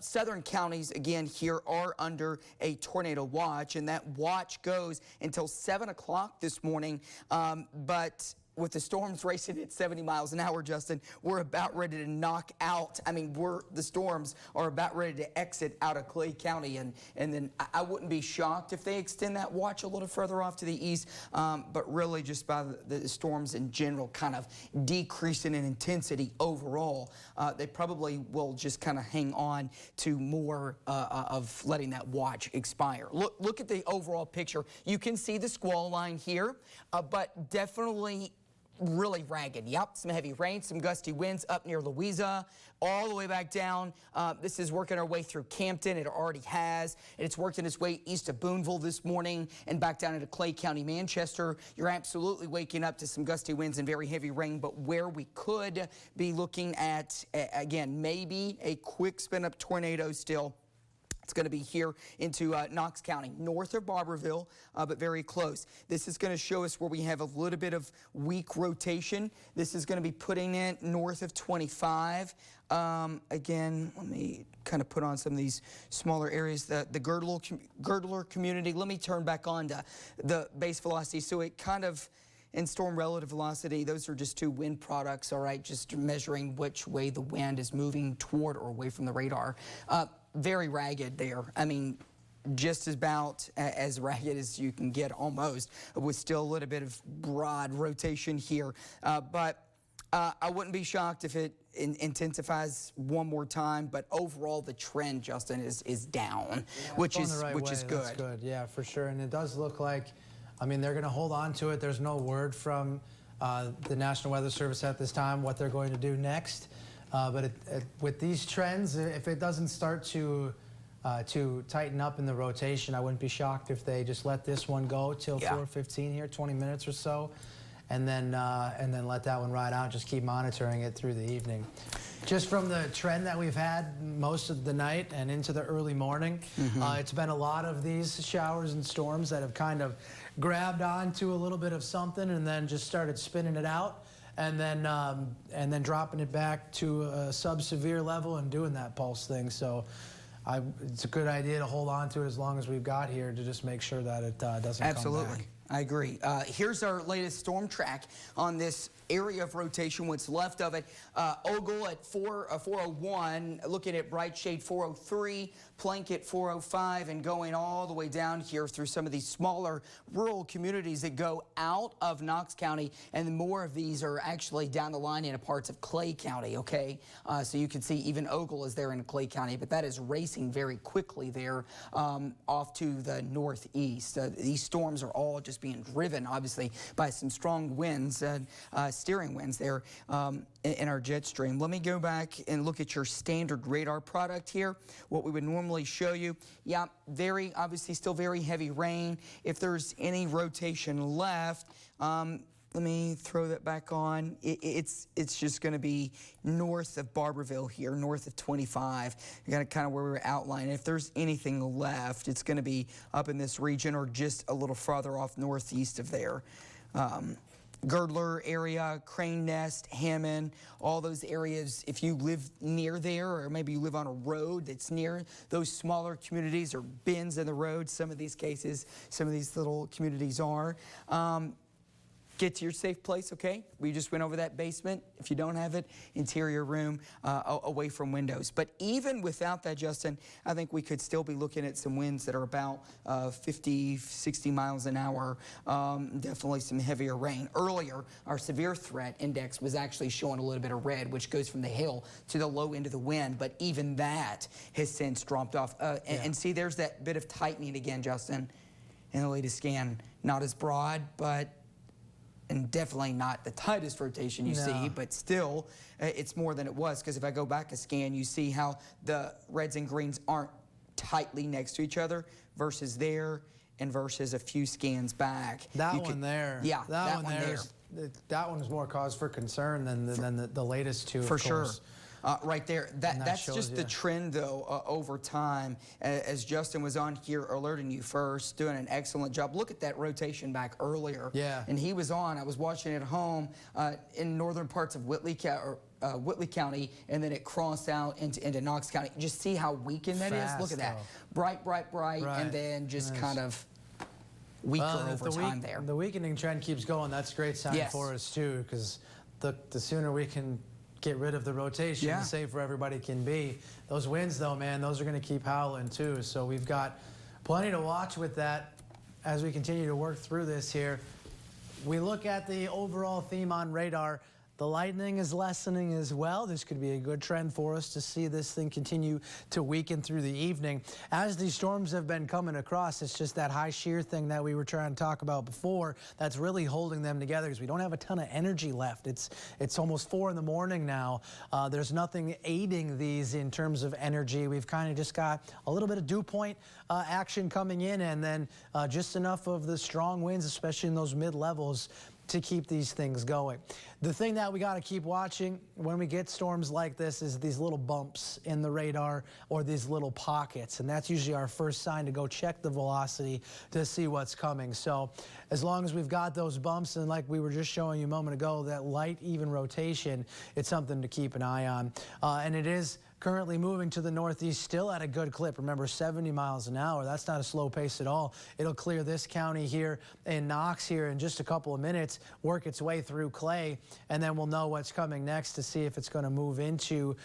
southern counties, again, here are under a tornado watch, and that watch goes until 7 o'clock this morning. But with the storms racing at 70 miles an hour, Justin, we're about ready to knock out. I mean, the storms are about ready to exit out of Clay County, and then I wouldn't be shocked if they extend that watch a little further off to the east, but really just by the storms in general kind of decreasing in intensity overall, they probably will just kind of hang on to more of letting that watch expire. Look at the overall picture. You can see the squall line here, but definitely really ragged. Yep, some heavy rain, some gusty winds up near Louisa, all the way back down. This is working our way through Campton. It already has. It's worked its way east of Boonville this morning and back down into Clay County, Manchester. You're absolutely waking up to some gusty winds and very heavy rain, but where we could be looking at, again, maybe a quick spin-up tornado still, it's going to be here into Knox County, north of Barberville, but very close. This is going to show us where we have a little bit of weak rotation. This is going to be putting it north of 25. Again, let me kind of put on some of these smaller areas. The girdler community. Let me turn back on to the base velocity. So it kind of, in storm relative velocity, those are just 2 wind products, all right, just measuring which way the wind is moving toward or away from the radar. Very ragged there. I mean, just about as ragged as you can get almost, with still a little bit of broad rotation here. But I wouldn't be shocked if it intensifies one more time, but overall the trend, Justin, is down, which is good. That's good, yeah, for sure. And it does look like, I mean, they're going to hold on to it. There's no word from the National Weather Service at this time, what they're going to do next. But with these trends, if it doesn't start to tighten up in the rotation, I wouldn't be shocked if they just let this one go till 4:15 here, 20 minutes or so, and then let that one ride out. Just keep monitoring it through the evening. Just from the trend that we've had most of the night and into the early morning, it's been a lot of these showers and storms that have kind of grabbed onto a little bit of something and then just started spinning it out, and then dropping it back to a sub-severe level and doing that pulse thing. So it's a good idea to hold on to it as long as we've got here to just make sure that it doesn't come back. I agree. Here's our latest storm track on this area of rotation, what's left of it. Ogle at 401, looking at Bright Shade 403, Plank at 405, and going all the way down here through some of these smaller rural communities that go out of Knox County, and more of these are actually down the line in parts of Clay County, okay? So you can see even Ogle is there in Clay County, but that is racing very quickly there off to the northeast. These storms are all just being driven, obviously, by some strong winds, steering winds there in our jet stream. Let me go back and look at your standard radar product here, what we would normally show you. Yeah, very, obviously, still very heavy rain. If there's any rotation left, let me throw that back on. It's just going to be north of Barberville here, north of 25. You got kind of where we were outlining. If there's anything left, it's going to be up in this region or just a little farther off northeast of there. Girdler area, Crane Nest, Hammond, all those areas, if you live near there, or maybe you live on a road that's near those smaller communities or bends in the road, some of these cases, some of these little communities are. Get to your safe place, okay? We just went over that basement. If you don't have it, interior room away from windows. But even without that, Justin, I think we could still be looking at some winds that are about 50, 60 miles an hour. Definitely some heavier rain. Earlier, our severe threat index was actually showing a little bit of red, which goes from the hill to the low end of the wind. But even that has since dropped off. And see, there's that bit of tightening again, Justin, in the latest scan. Not as broad, but and definitely not the tightest rotation you see, but still, it's more than it was. Because if I go back a scan, you see how the reds and greens aren't tightly next to each other versus there and versus a few scans back. That one there. Yeah, that one there. That one's more cause for concern than the latest two, For of course. sure. Right there. That's just the trend, though, over time. As Justin was on here alerting you first, doing an excellent job. Look at that rotation back earlier. Yeah. And he was on. I was watching at home in northern parts of Whitley County, and then it crossed out into Knox County. Just see how weakened that is. Look at that. Bright, and then just kind of weaker over time there. The weakening trend keeps going. That's a great sign for us, too, because the sooner we can get rid of the rotation, the safer everybody can be. Those winds, though, man, those are going to keep howling, too. So we've got plenty to watch with that as we continue to work through this here. We look at the overall theme on radar. The lightning is lessening as well. This could be a good trend for us to see this thing continue to weaken through the evening. As these storms have been coming across, it's just that high shear thing that we were trying to talk about before that's really holding them together, because we don't have a ton of energy left. It's almost 4 in the morning now. There's nothing aiding these in terms of energy. We've kind of just got a little bit of dew point action coming in, and then just enough of the strong winds, especially in those mid-levels, to keep these things going. The thing that we got to keep watching when we get storms like this is these little bumps in the radar or these little pockets, and that's usually our first sign to go check the velocity to see what's coming. So as long as we've got those bumps, and like we were just showing you a moment ago, that light even rotation, it's something to keep an eye on. And it is currently moving to the northeast, still at a good clip. Remember, 70 miles an hour. That's not a slow pace at all. It'll clear this county here in Knox here in just a couple of minutes, work its way through Clay, and then we'll know what's coming next to see if it's going to move into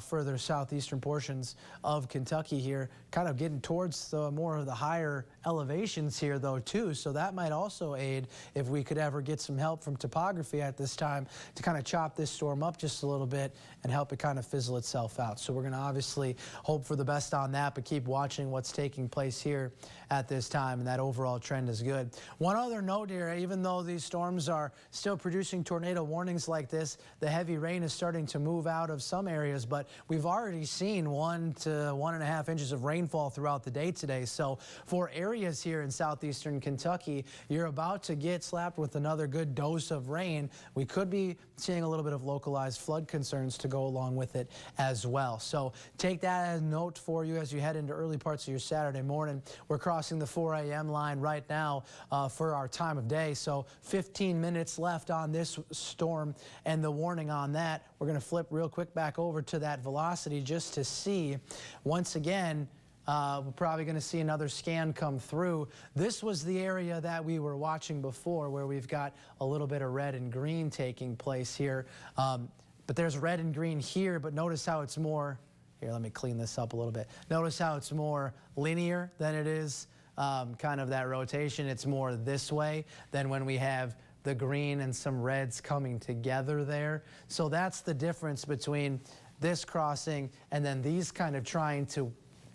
further southeastern portions of Kentucky here, kind of getting towards more of the higher elevations here though too, so that might also aid if we could ever get some help from topography at this time to kind of chop this storm up just a little bit and help it kind of fizzle itself out. So we're going to obviously hope for the best on that, but keep watching what's taking place here at this time, and that overall trend is good. One other note here, even though these storms are still producing tornado warnings like this, the heavy rain is starting to move out of some areas, but we've already seen 1 to 1.5 inches of rainfall throughout the day today. So for areas here in southeastern Kentucky, you're about to get slapped with another good dose of rain. We could be seeing a little bit of localized flood concerns to go along with it as well. So take that as a note for you as you head into early parts of your Saturday morning. We're crossing the 4 a.m. line right now for our time of day. So 15 minutes left on this storm and the warning on that. We're going to flip real quick back over to that velocity just to see once again. We're probably going to see another scan come through. This was the area that we were watching before where we've got a little bit of red and green taking place here. But there's red and green here, but notice how it's more, here, let me clean this up a little bit. Notice how it's more linear than it is kind of that rotation. It's more this way than when we have the green and some reds coming together there. So that's the difference between this crossing and then these kind of trying to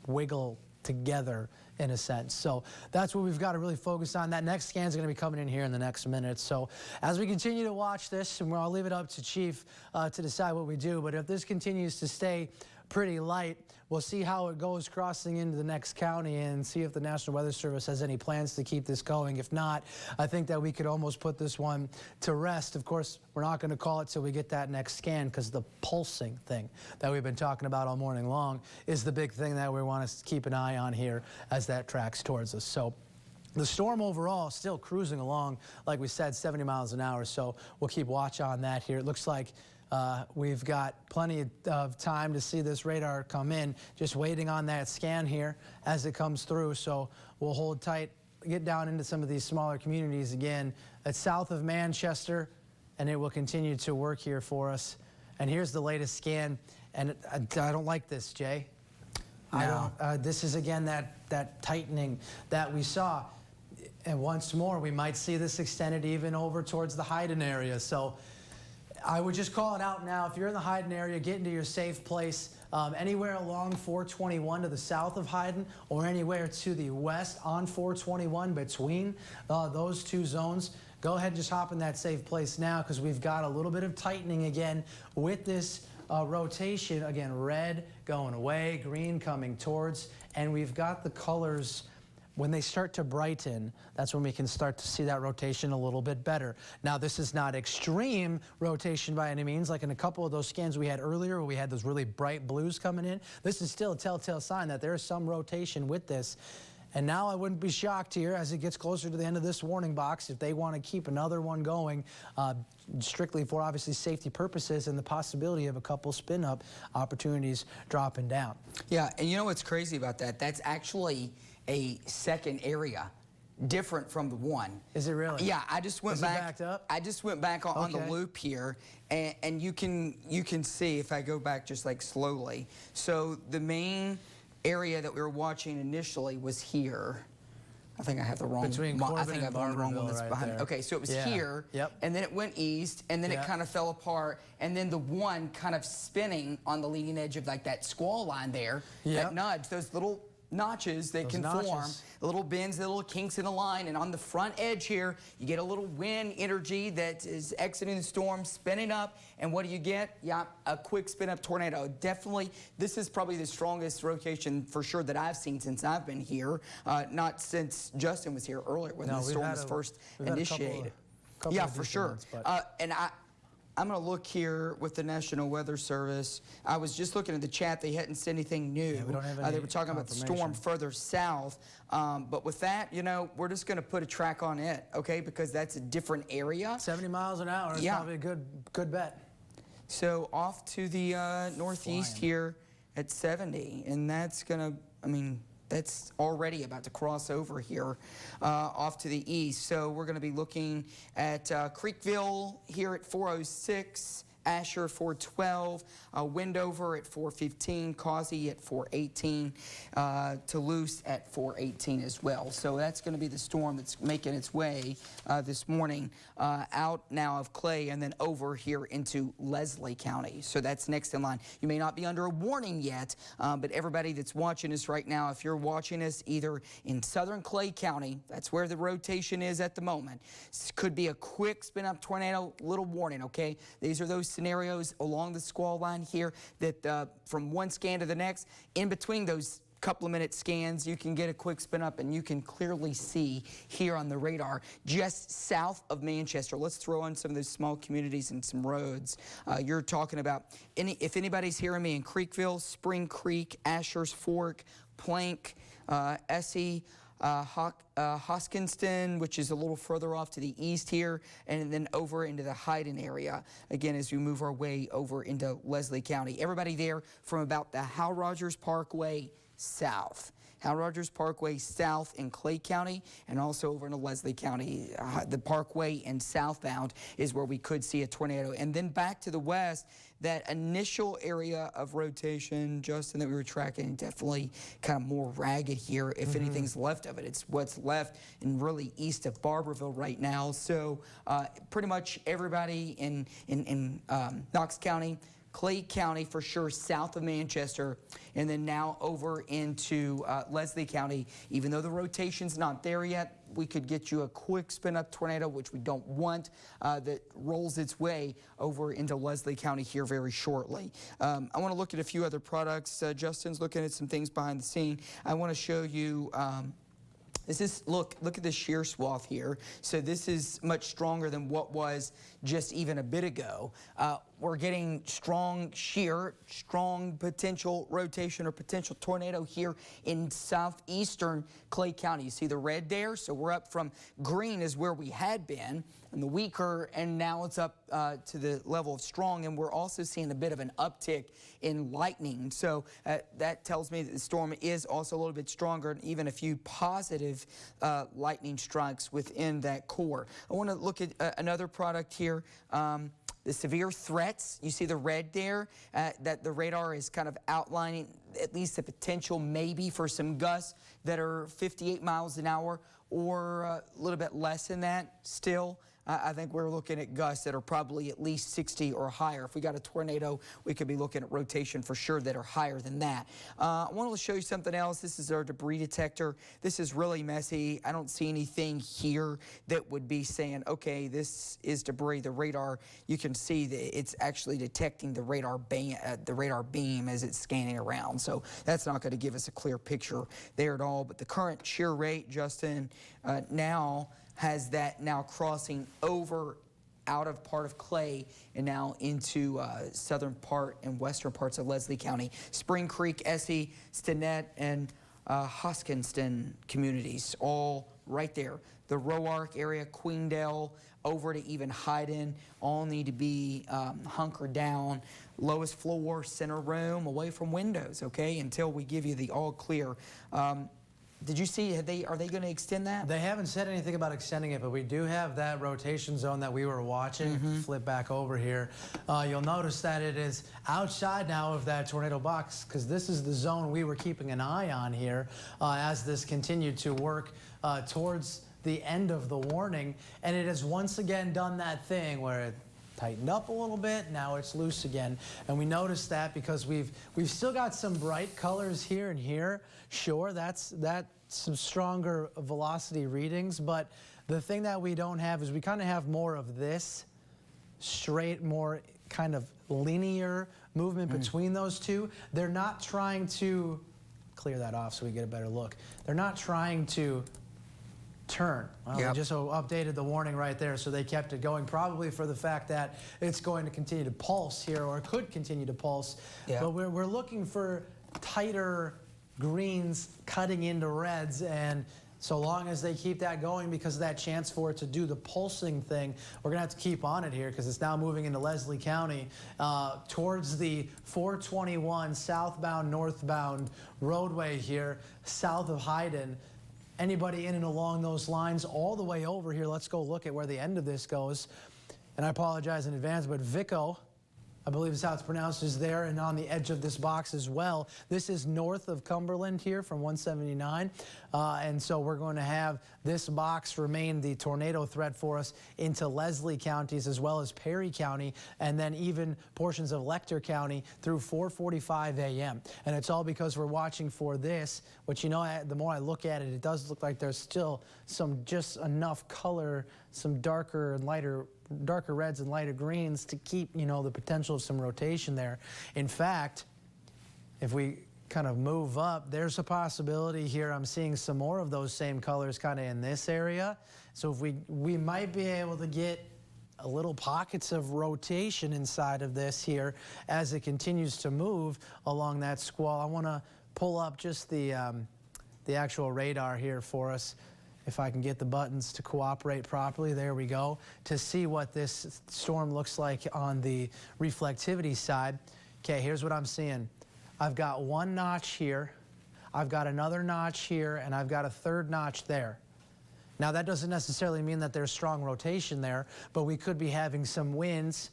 wiggle together in a sense. So that's what we've got to really focus on. That next scan is going to be coming in here in the next minute. So as we continue to watch this, and I'll leave it up to Chief to decide what we do, but if this continues to stay pretty light, we'll see how it goes crossing into the next county and see if the National Weather Service has any plans to keep this going. If not, I think that we could almost put this one to rest. Of course, we're not going to call it till we get that next scan because the pulsing thing that we've been talking about all morning long is the big thing that we want to keep an eye on here as that tracks towards us. So the storm overall still cruising along, like we said, 70 miles an hour. So we'll keep watch on that here. It looks like we've got plenty of time to see this radar come in, just waiting on that scan here as it comes through. So we'll hold tight, get down into some of these smaller communities again. It's south of Manchester, and it will continue to work here for us. And here's the latest scan, and I don't like this, Jay. No. This is again that tightening that we saw. And once more, we might see this extended even over towards the Hayden area. So I would just call it out now. If you're in the Hayden area, get into your safe place. Anywhere along 421 to the south of Hayden or anywhere to the west on 421 between those two zones, go ahead and just hop in that safe place now because we've got a little bit of tightening again with this rotation. Again, red going away, green coming towards, and we've got the colors. When they start to brighten, that's when we can start to see that rotation a little bit better. Now, this is not extreme rotation by any means, like in a couple of those scans we had earlier where we had those really bright blues coming in. This is still a telltale sign that there is some rotation with this. And now I wouldn't be shocked here as it gets closer to the end of this warning box if they want to keep another one going, strictly for obviously safety purposes and the possibility of a couple spin-up opportunities dropping down. Yeah, and you know what's crazy about that? That's actually a second area, different from the one. Is it really? Yeah, I just went back. Backed up? I just went back on the loop here, and you can see if I go back just like slowly. So the main area that we were watching initially was here. I think I have the wrong. Between Corbin I think I have the wrong one that's right behind. There. Okay, so it was here, and then it went east, and then it kind of fell apart, and then the one kind of spinning on the leading edge of like that squall line there. That nudge, those little notches that can form, little bends, little kinks in the line, and on the front edge here, you get a little wind energy that is exiting the storm, spinning up, and what do you get? Yeah, a quick spin-up tornado. Definitely, this is probably the strongest rotation for sure that I've seen since I've been here, not since Justin was here earlier when the storm was first initiated. Yeah, for sure. And I'm going to look here with the National Weather Service. I was just looking at the chat. They hadn't said anything new. Yeah, we don't have any they were talking about the storm further south. But with that, you know, we're just going to put a track on it, okay, because that's a different area. 70 miles an hour is probably a good bet. So off to the northeast here at 70, and that's going to, I mean, that's already about to cross over here off to the east. So we're going to be looking at Creekville here at 406, Asher 412, Wendover at 415, Causey at 418, Toulouse at 418 as well. So that's going to be the storm that's making its way this morning out now of Clay and then over here into Leslie County. So that's next in line. You may not be under a warning yet, but everybody that's watching us right now, if you're watching us either in southern Clay County, that's where the rotation is at the moment, this could be a quick spin-up tornado, little warning, okay? These are those scenarios along the squall line here that from one scan to the next, in between those couple of minute scans, you can get a quick spin up and you can clearly see here on the radar just south of Manchester. Let's throw on some of those small communities and some roads. You're talking about, if anybody's hearing me in Creekville, Spring Creek, Asher's Fork, Plank, Essie, Hoskinston, which is a little further off to the east here, and then over into the Hayden area, again, as we move our way over into Leslie County. Everybody there from about the Hal Rogers Parkway south. Hal Rogers Parkway south in Clay County and also over into Leslie County. The Parkway and southbound is where we could see a tornado. And then back to the west, that initial area of rotation, Justin, that we were tracking, definitely kind of more ragged here, if anything's left of it. It's what's left and really east of Barberville right now. So pretty much everybody in Knox County, Clay County for sure, south of Manchester, and then now over into Leslie County. Even though the rotation's not there yet, we could get you a quick spin-up tornado, which we don't want, that rolls its way over into Leslie County here very shortly. I want to look at a few other products. Justin's looking at some things behind the scene. I want to show you this is, look at this shear swath here. So this is much stronger than what was just even a bit ago. We're getting strong shear, strong potential rotation or potential tornado here in southeastern Clay County. You see the red there? So we're up from green is where we had been, and the weaker, and now it's up to the level of strong, and we're also seeing a bit of an uptick in lightning. So that tells me that the storm is also a little bit stronger, and even a few positive lightning strikes within that core. I want to look at another product here. The severe threats, you see the red there, that the radar is kind of outlining at least the potential maybe for some gusts that are 58 miles an hour or a little bit less than that still. I think we're looking at gusts that are probably at least 60 or higher. If we got a tornado, we could be looking at rotation for sure that are higher than that. I want to show you something else. This is our debris detector. This is really messy. I don't see anything here that would be saying, okay, this is debris. The radar, you can see that it's actually detecting the radar beam as it's scanning around. So that's not going to give us a clear picture there at all. But the current shear rate, Justin, now has that now crossing over out of part of Clay and now into southern part and western parts of Leslie County. Spring Creek, Essie, Stinnett, and Hoskinston communities, all right there. The Roark area, Queendale, over to even Hayden, all need to be hunkered down. Lowest floor, center room, away from windows, okay, until we give you the all clear. Did you see, are they going to extend that? They haven't said anything about extending it, but we do have that rotation zone that we were watching. Flip back over here. You'll notice that it is outside now of that tornado box because this is the zone we were keeping an eye on here as this continued to work towards the end of the warning. And it has once again done that thing where it tightened up a little bit, now it's loose again. And we noticed that because we've still got some bright colors here and here. Sure, that's some stronger velocity readings, but the thing that we don't have is we kind of have more of this straight, more kind of linear movement between those two. They're not trying to clear that off so we get a better look. They're not trying to turn. Well, they just updated the warning right there, so they kept it going, probably for the fact that it's going to continue to pulse here, or could continue to pulse. But we're looking for tighter greens cutting into reds, and so long as they keep that going, because of that chance for it to do the pulsing thing, we're going to have to keep on it here because it's now moving into Leslie County towards the 421 southbound, northbound roadway here, south of Hayden. Anybody in and along those lines all the way over here, let's go look at where the end of this goes. And I apologize in advance, but Vico I believe is how it's pronounced, is there and on the edge of this box as well. This is north of Cumberland here from 179. And so we're going to have this box remain the tornado threat for us into Leslie counties as well as Perry County, and then even portions of Lecter County through 4:45 a.m. And it's all because we're watching for this, which, you know, the more I look at it, it does look like there's still some just enough color, some darker reds and lighter greens to keep, you know, the potential of some rotation there. In fact, if we kind of move up, there's a possibility here. I'm seeing some more of those same colors kind of in this area. So if we might be able to get a little pockets of rotation inside of this here as it continues to move along that squall. I want to pull up just the actual radar here for us, if I can get the buttons to cooperate properly. There we go. To see what this storm looks like on the reflectivity side. Okay, here's what I'm seeing. I've got one notch here, I've got another notch here, and I've got a third notch there. Now that doesn't necessarily mean that there's strong rotation there, but we could be having some winds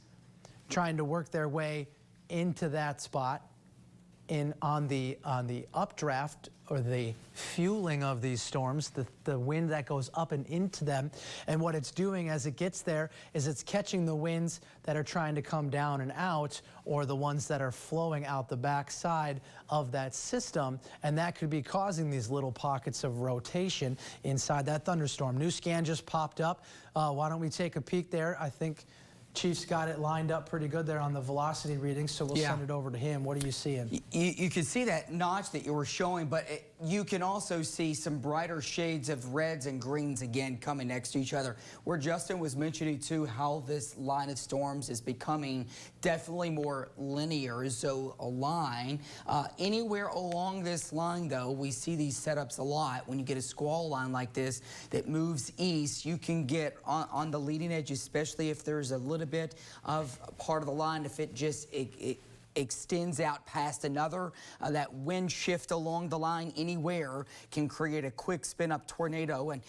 trying to work their way into that spot on the updraft, or the fueling of these storms, the wind that goes up and into them. And what it's doing as it gets there is it's catching the winds that are trying to come down and out, or the ones that are flowing out the backside of that system, and that could be causing these little pockets of rotation inside that thunderstorm. New scan just popped up. Why don't we take a peek there? I think Chief's got it lined up pretty good there on the velocity readings, so we'll send it over to him. What are you seeing? You can see that notch that you were showing, but you can also see some brighter shades of reds and greens again coming next to each other. Where Justin was mentioning too how this line of storms is becoming definitely more linear, so a line. Anywhere along this line though, we see these setups a lot. When you get a squall line like this that moves east, you can get on the leading edge, especially if there's a little bit of part of the line, if it just extends out past another, that wind shift along the line anywhere can create a quick spin up tornado, and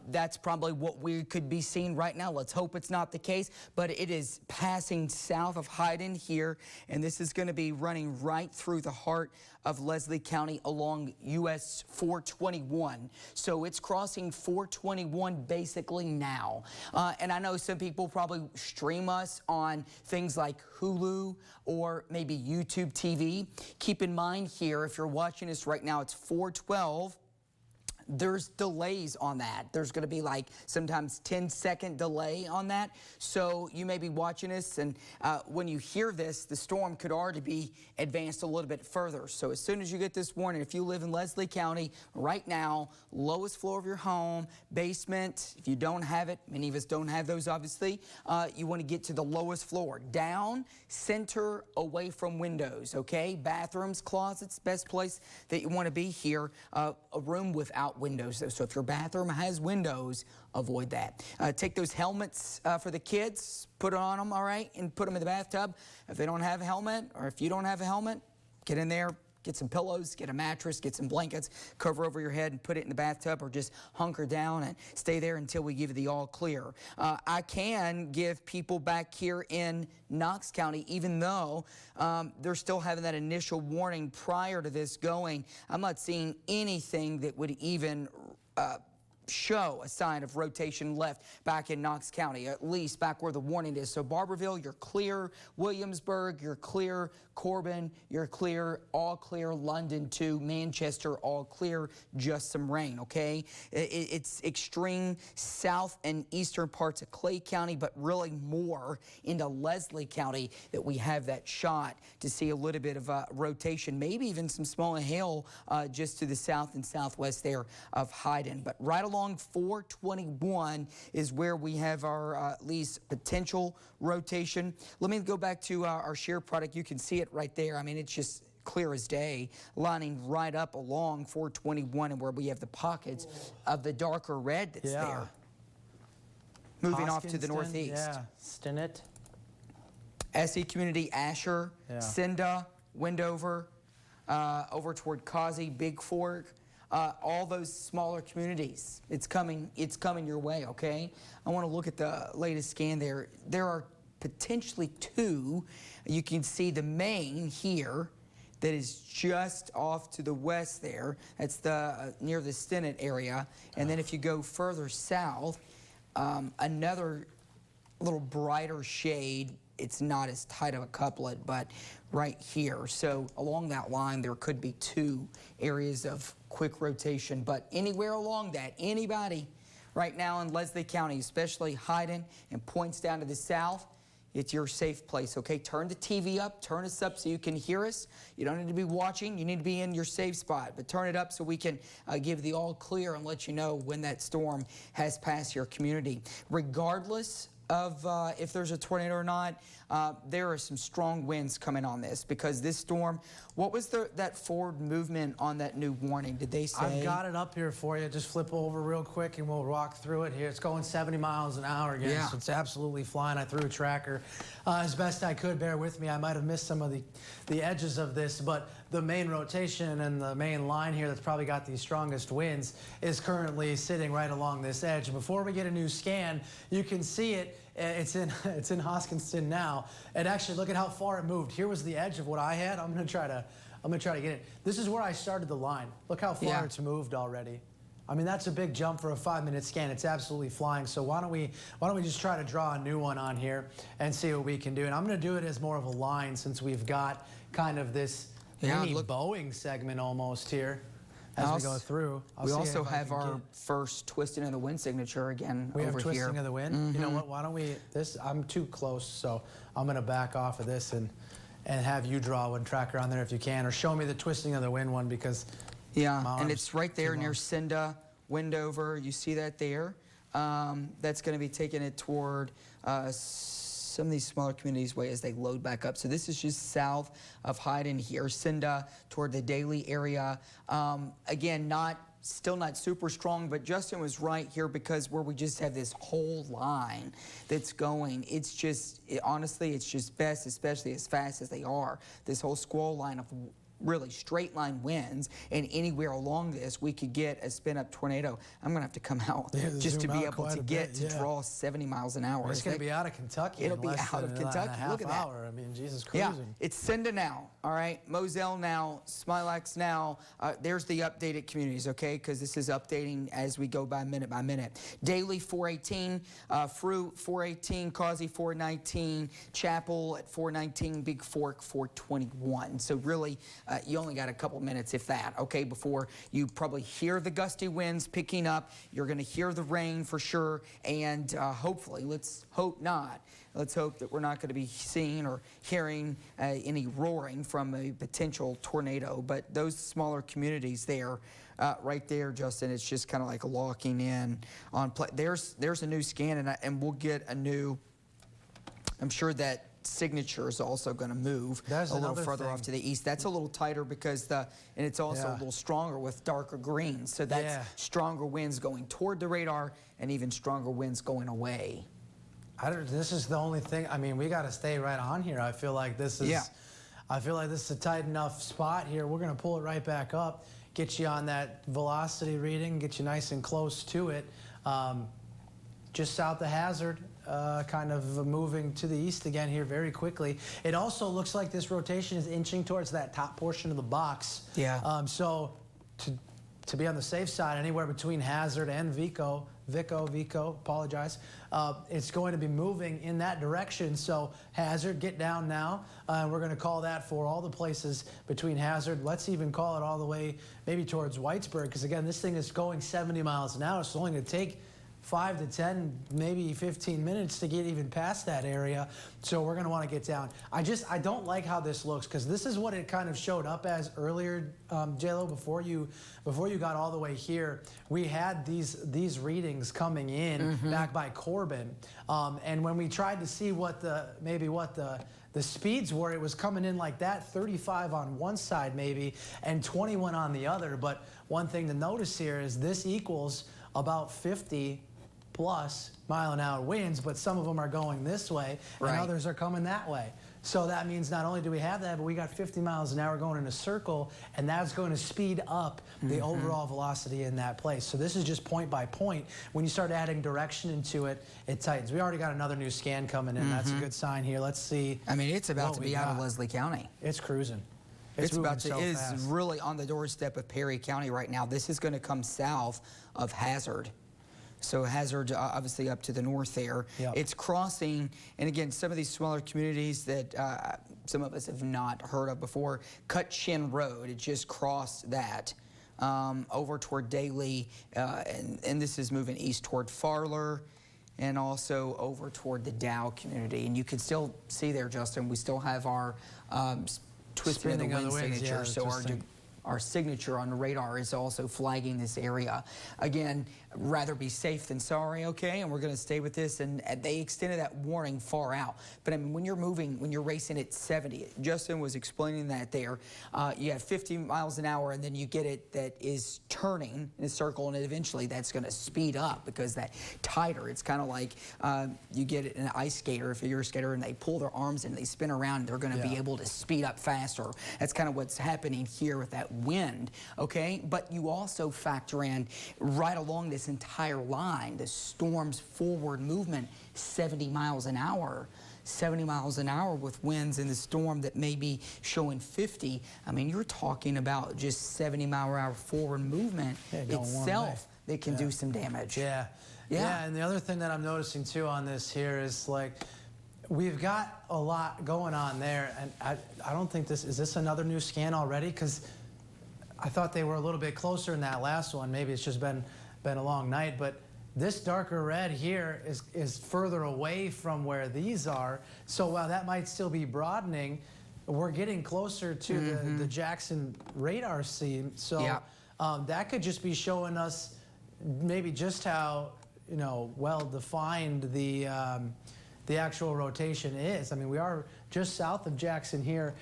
that's probably what we could be seeing right now. Let's hope it's not the case, but it is passing south of Hyden here, and this is going to be running right through the heart of Leslie County along US 421. So it's crossing 421 basically now. And I know some people probably stream us on things like Hulu or maybe YouTube TV. Keep in mind here, if you're watching us right now, it's 412. There's delays on that. There's going to be like sometimes 10-second delay on that. So you may be watching this, and when you hear this, the storm could already be advanced a little bit further. So as soon as you get this warning, if you live in Leslie County right now, lowest floor of your home, basement, if you don't have it, many of us don't have those obviously, you want to get to the lowest floor. Down, center, away from windows, okay? Bathrooms, closets, best place that you want to be here. A room without windows, so if your bathroom has windows, avoid that. Take those helmets for the kids, put it on them, all right, and put them in the bathtub. If they don't have a helmet, or if you don't have a helmet, get in there, get some pillows, get a mattress, get some blankets, cover over your head and put it in the bathtub, or just hunker down and stay there until we give you the all clear. I can give people back here in Knox County, even though they're still having that initial warning prior to this going, I'm not seeing anything that would even show a sign of rotation left back in Knox County, at least back where the warning is. So Barberville, you're clear. Williamsburg, you're clear. Corbin, you're clear. All clear. London too. Manchester, all clear. Just some rain, okay? It's extreme south and eastern parts of Clay County, but really more into Leslie County that we have that shot to see a little bit of rotation, maybe even some small hail just to the south and southwest there of Hyden. But right along 421 is where we have our at least potential rotation. Let me go back to our share product. You can see it right there. I mean, it's just clear as day, lining right up along 421 and where we have the pockets of the darker red that's there. Moving off to the northeast. Yeah, Stinnett. SE Community, Asher, Cinda, Wendover, over toward Causey, Big Fork. All those smaller communities, it's coming your way, okay? I want to look at the latest scan there. There are potentially 2. You can see the main here that is just off to the west there. That's the near the Stinnett area. And then if you go further south, another little brighter shade. It's not as tight of a couplet, but right here. So along that line, there could be 2 areas of quick rotation. But anywhere along that, anybody right now in Leslie County, especially Hyden and points down to the south, it's your safe place, okay? Turn the TV up, turn us up so you can hear us. You don't need to be watching, you need to be in your safe spot, but turn it up so we can give the all clear and let you know when that storm has passed your community. Regardless of if there's a tornado or not, there are some strong winds coming on this because this storm, what was that forward movement on that new warning? Did they say? I've got it up here for you. Just flip over real quick and we'll walk through it here. It's going 70 miles an hour again, Yeah. so it's absolutely flying. I threw a tracker as best I could. Bear with me. I might have missed some of the edges of this, but the main rotation and the main line here that's probably got the strongest winds is currently sitting right along this edge. Before we get a new scan, you can see it. It's in Hoskinston now. And actually, look at how far it moved. Here was the edge of what I had. I'm gonna try to get it. This is where I started the line. Look how far it's moved already. I mean, that's a big jump for a 5-minute scan. It's absolutely flying. So why don't we just try to draw a new one on here and see what we can do? And I'm gonna do it as more of a line since we've got kind of this mini Boeing segment almost here. As we go through. We also have our first twisting of the wind signature again over here. We have twisting of the wind? You know what, why don't we, I'm too close, so I'm gonna back off of this and have you draw one tracker on there if you can, or show me the twisting of the wind one because and it's right there near Cinda, Windover. You see that there? That's gonna be taking it toward some of these smaller communities way as they load back up. So this is just south of Hyden here, Cinda toward the Daly area. Again, still not super strong, but Justin was right here because where we just have this whole line that's going, it's just, honestly, it's just best, especially as fast as they are, this whole squall line of really straight line winds, and anywhere along this we could get a spin up tornado. I'm gonna have to come out just to be able to get to draw 70 miles an hour. It's gonna be out of Kentucky. It'll be out of Kentucky. Look at that. I mean, Jesus, cruising. Yeah, it's Cinda now. All right, Moselle now, Smilax now. There's the updated communities, okay? Because this is updating as we go by minute. Daly 418, Fruit 418, Causey 419, Chapel at 419, Big Fork 421. So really, you only got a couple minutes, if that, okay, before you probably hear the gusty winds picking up. You're going to hear the rain for sure, and hopefully, let's hope not. Let's hope that we're not going to be seeing or hearing any roaring from a potential tornado. But those smaller communities there, right there, Justin, it's just kind of like locking in on play. There's a new scan, and we'll get a new. I'm sure that signature is also going to move a little further off to the east. That's a little tighter because and it's also a little stronger with darker greens. So that's stronger winds going toward the radar and even stronger winds going away. This is the only thing. I mean, we got to stay right on here. I feel like this is. I feel like this is a tight enough spot here. We're going to pull it right back up, get you on that velocity reading, get you nice and close to it. Just south of Hazard, kind of moving to the east again here very quickly. It also looks like this rotation is inching towards that top portion of the box. So to be on the safe side, anywhere between Hazard and Vico, apologize, it's going to be moving in that direction. So Hazard, get down now. We're going to call that for all the places between Hazard. Let's even call it all the way maybe towards Whitesburg, because again, this thing is going 70 miles an hour. So it's only going to take 5 to 10, maybe 15 minutes to get even past that area. So we're going to want to get down. I don't like how this looks, because this is what it kind of showed up as earlier, J-Lo, before you got all the way here. We had these readings coming in back by Corbin, and when we tried to see what the speeds were, it was coming in like that, 35 on one side maybe, and 21 on the other. But one thing to notice here is this equals about 50 plus mile-an-hour winds, but some of them are going this way and others are coming that way. So that means not only do we have that, but we got 50 miles an hour going in a circle, and that's going to speed up the overall velocity in that place. So this is just point by point. When you start adding direction into it, it tightens. We already got another new scan coming in. That's a good sign here. Let's see. I mean, it's about to be out of Leslie County. It's cruising. It's about to, so it is fast. really on the doorstep of Perry County right now. This is going to come south of Hazard. So Hazard, obviously up to the north there. Yep. It's crossing, and again, some of these smaller communities that some of us have not heard of before. Cutchin Road, it just crossed that over toward Daly, and this is moving east toward Farler, and also over toward the Dow community. And you can still see there, Justin, we still have our twisting of the wind signature. Yeah, so our signature on the radar is also flagging this area. Again, rather be safe than sorry, okay? And we're going to stay with this. And they extended that warning far out. But I mean, when you're moving, when you're racing at 70, Justin was explaining that there. You have 50 miles an hour, and then you get it that is turning in a circle, and eventually that's going to speed up because that tighter. It's kind of like you get it in an ice skater, a figure skater, and they pull their arms and they spin around. They're going to be able to speed up faster. That's kind of what's happening here with that wind, okay? But you also factor in right along this entire line, the storm's forward movement, 70 miles an hour. 70 miles an hour with winds in the storm that may be showing 50. I mean, you're talking about just 70 mile per hour forward movement itself that can do some damage. Yeah, and the other thing that I'm noticing too on this here is like, we've got a lot going on there, and I don't think is this another new scan already? Because I thought they were a little bit closer in that last one. Maybe it's just been a long night, but this darker red here is further away from where these are. So while that might still be broadening, we're getting closer to the Jackson radar seam. So that could just be showing us maybe just how well defined the actual rotation is. I mean, we are just south of Jackson here,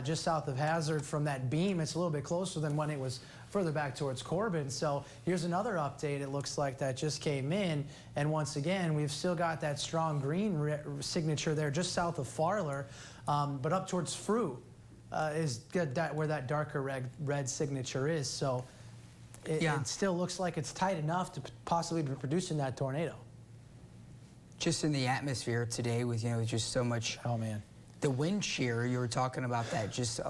just south of Hazard. From that beam, it's a little bit closer than when it was further back towards Corbin. So here's another update, it looks like, that just came in. And once again, we've still got that strong green signature there just south of Farler, but up towards Frew is where that darker red signature is. So it still looks like it's tight enough to possibly be producing that tornado. Just in the atmosphere today with, just so much. Oh, man. The wind shear, you were talking about that. Just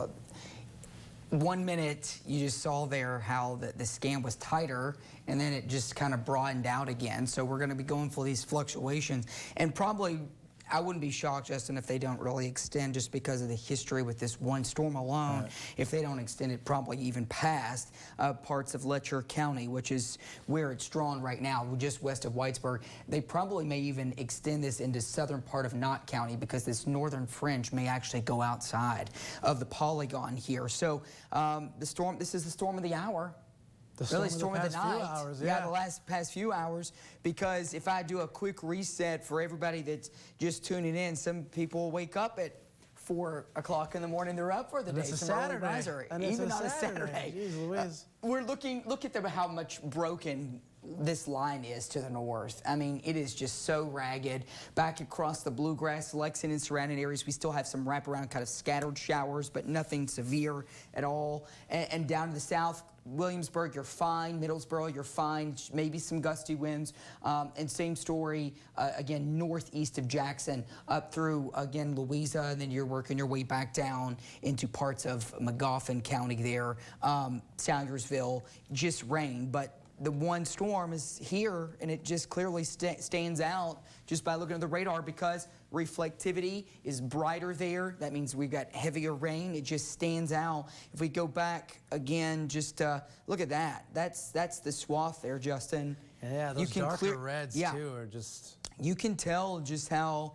1 minute, you just saw there how the scan was tighter, and then it just kind of broadened out again. So we're going to be going for these fluctuations. And probably, I wouldn't be shocked, Justin, if they don't really extend just because of the history with this one storm alone. If they don't extend it probably even past parts of Letcher County, which is where it's drawn right now, just west of Whitesburg. They probably may even extend this into southern part of Knott County because this northern fringe may actually go outside of the polygon here. So this is the storm of the hour. Really, storm of the night. The past few hours. Because if I do a quick reset for everybody that's just tuning in, some people wake up at 4 o'clock in the morning. They're up for the day. It's a Saturday. Even on a Saturday. Jeez Louise. We're looking. Look at how much broken this line is to the north. I mean, it is just so ragged. Back across the Bluegrass, Lexington, surrounding areas, we still have some wraparound kind of scattered showers, but nothing severe at all. And down to the south, Williamsburg, you're fine. Middlesboro, you're fine. Maybe some gusty winds. And same story, again, northeast of Jackson, up through, again, Louisa, and then you're working your way back down into parts of Magoffin County there, Salyersville, just rain. But the one storm is here, and it just clearly stands out just by looking at the radar because reflectivity is brighter there. That means we've got heavier rain. It just stands out. If we go back again, just look at that. That's the swath there, Justin. Yeah, those darker reds too are just. You can tell just how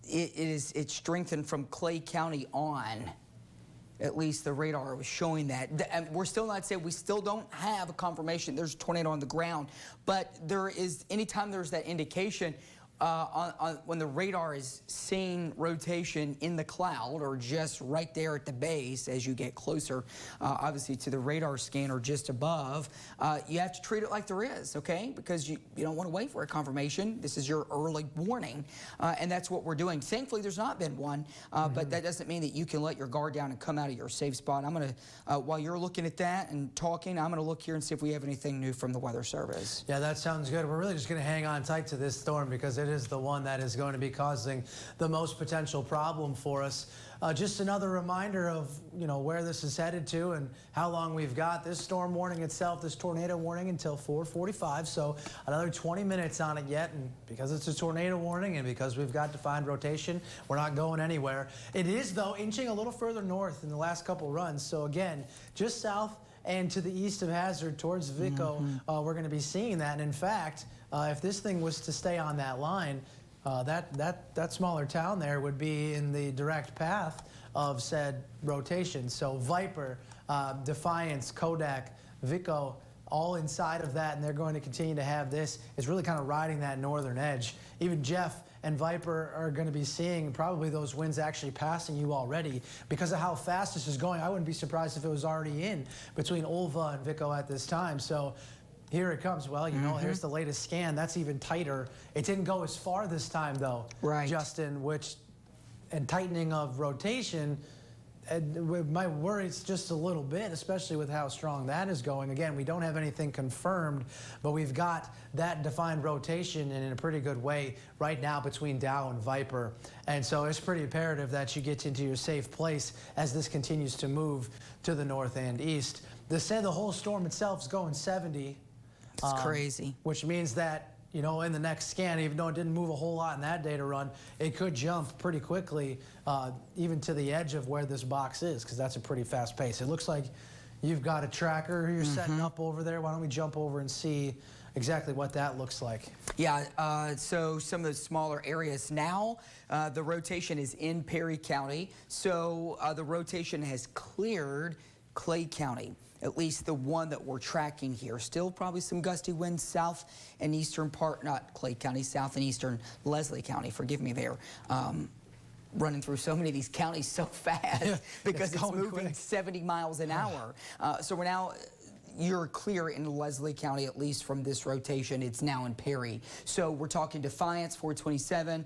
it's strengthened from Clay County on. At least the radar was showing that. And we're still not saying, we still don't have a confirmation there's a tornado on the ground, but there is, anytime there's that indication, when the radar is seeing rotation in the cloud or just right there at the base as you get closer, obviously to the radar scanner just above, you have to treat it like there is, okay? Because you don't want to wait for a confirmation. This is your early warning, and that's what we're doing. Thankfully, there's not been one, but that doesn't mean that you can let your guard down and come out of your safe spot. I'm going to, while you're looking at that and talking, I'm going to look here and see if we have anything new from the Weather Service. Yeah, that sounds good. We're really just going to hang on tight to this storm because it is the one that is going to be causing the most potential problem for us. Just another reminder of where this is headed to and how long we've got. This storm warning itself, this tornado warning until 4:45, so another 20 minutes on it yet. And because it's a tornado warning and because we've got defined rotation, we're not going anywhere. It is, though, inching a little further north in the last couple runs. So again, just south and to the east of Hazard towards Vico, we're going to be seeing that. And in fact, if this thing was to stay on that line, that smaller town there would be in the direct path of said rotation. So Viper, Defiance, Kodak, Vico, all inside of that, and they're going to continue to have this. It's really kind of riding that northern edge. Even Jeff and Viper are going to be seeing probably those winds actually passing you already because of how fast this is going. I wouldn't be surprised if it was already in between Ulva and Vico at this time. So here it comes. Well, here's the latest scan. That's even tighter. It didn't go as far this time, though, right, Justin, and tightening of rotation, my worries just a little bit, especially with how strong that is going. Again, we don't have anything confirmed, but we've got that defined rotation in a pretty good way right now between Dow and Viper. And so it's pretty imperative that you get into your safe place as this continues to move to the north and east. They say the whole storm itself is going 70. It's crazy. Which means that, in the next scan, even though it didn't move a whole lot in that data run, it could jump pretty quickly, even to the edge of where this box is, because that's a pretty fast pace. It looks like you've got a tracker you're setting up over there. Why don't we jump over and see exactly what that looks like? Yeah, so some of the smaller areas now, the rotation is in Perry County. So the rotation has cleared Clay County, at least the one that we're tracking here. Still probably some gusty winds south and eastern part, not Clay County, south and eastern Leslie County, forgive me there. Running through so many of these counties so fast because it's moving quick. 70 miles an hour. So we're now, you're clear in Leslie County, at least from this rotation. It's now in Perry. So we're talking Defiance, 427.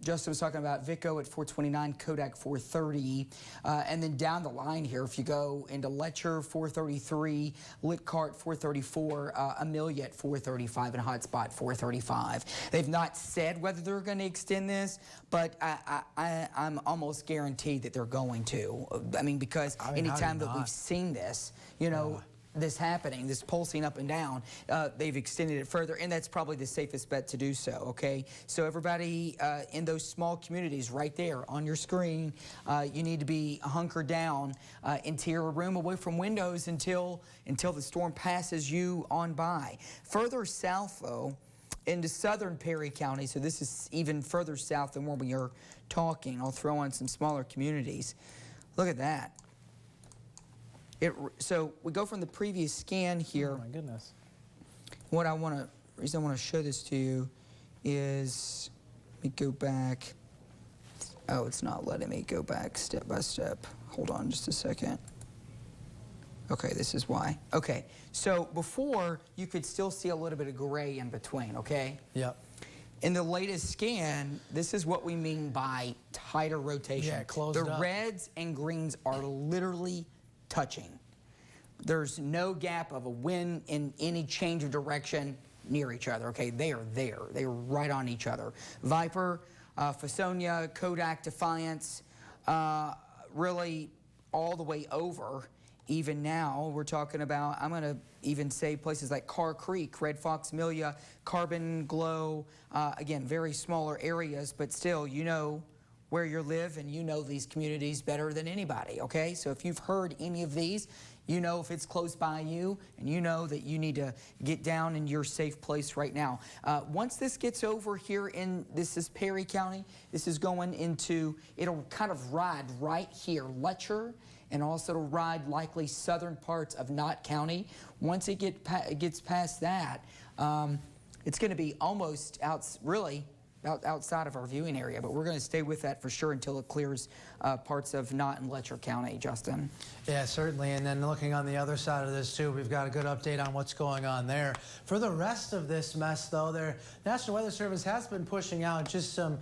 Justin was talking about Vico at 429, Kodak 430. And then down the line here, if you go into Letcher, 433, Litcart 434, Amelia at 435, and Hotspot 435. They've not said whether they're going to extend this, but I'm almost guaranteed that they're going to. I mean, because anytime that we've seen this, this happening, this pulsing up and down, they've extended it further, and that's probably the safest bet to do so, okay? So everybody in those small communities right there on your screen, you need to be hunkered down into your room away from windows until the storm passes you on by. Further south, though, into southern Perry County, so this is even further south than where we are talking. I'll throw on some smaller communities. Look at that. So we go from the previous scan here. Oh my goodness. What reason I want to show this to you is, let me go back. Oh, it's not letting me go back step by step. Hold on just a second. Okay, this is why. Okay, so before you could still see a little bit of gray in between, okay? Yep. In the latest scan, this is what we mean by tighter rotation. Yeah, closed up. The reds and greens are literally touching. There's no gap of a wind in any change of direction near each other, okay? They are there. They are right on each other. Viper, Fasonia, Kodak, Defiance, really all the way over. Even now, we're talking about, I'm going to even say places like Carr Creek, Red Fox, Amelia, Carbon Glow, again, very smaller areas, but still, where you live and these communities better than anybody, okay? So if you've heard any of these, if it's close by you, and that you need to get down in your safe place right now. Once this gets over here this is Perry County, this is going into, it'll kind of ride right here, Letcher, and also it'll ride likely southern parts of Knott County. Once it gets past that, It's going to be almost outside of our viewing area, but we're going to stay with that for sure until it clears parts of Knott and Letcher County, Justin. Yeah, certainly. And then looking on the other side of this too, we've got a good update on what's going on there. For the rest of this mess though, the National Weather Service has been pushing out just some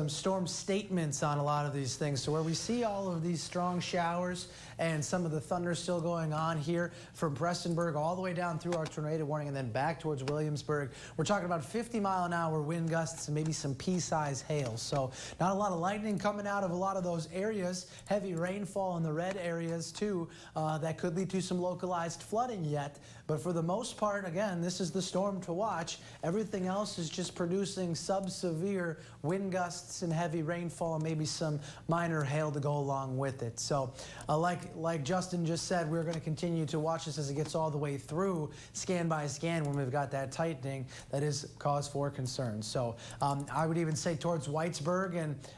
storm statements on a lot of these things. So where we see all of these strong showers and some of the thunder still going on here from Prestonburg all the way down through our tornado warning and then back towards Williamsburg, we're talking about 50-mile-an-hour wind gusts and maybe some pea-sized hail. So not a lot of lightning coming out of a lot of those areas. Heavy rainfall in the red areas too. That could lead to some localized flooding yet. But for the most part, again, this is the storm to watch. Everything else is just producing sub-severe wind gusts and heavy rainfall and maybe some minor hail to go along with it. So like Justin just said, we're going to continue to watch this as it gets all the way through, scan by scan, when we've got that tightening that is cause for concern. So I would even say towards Whitesburg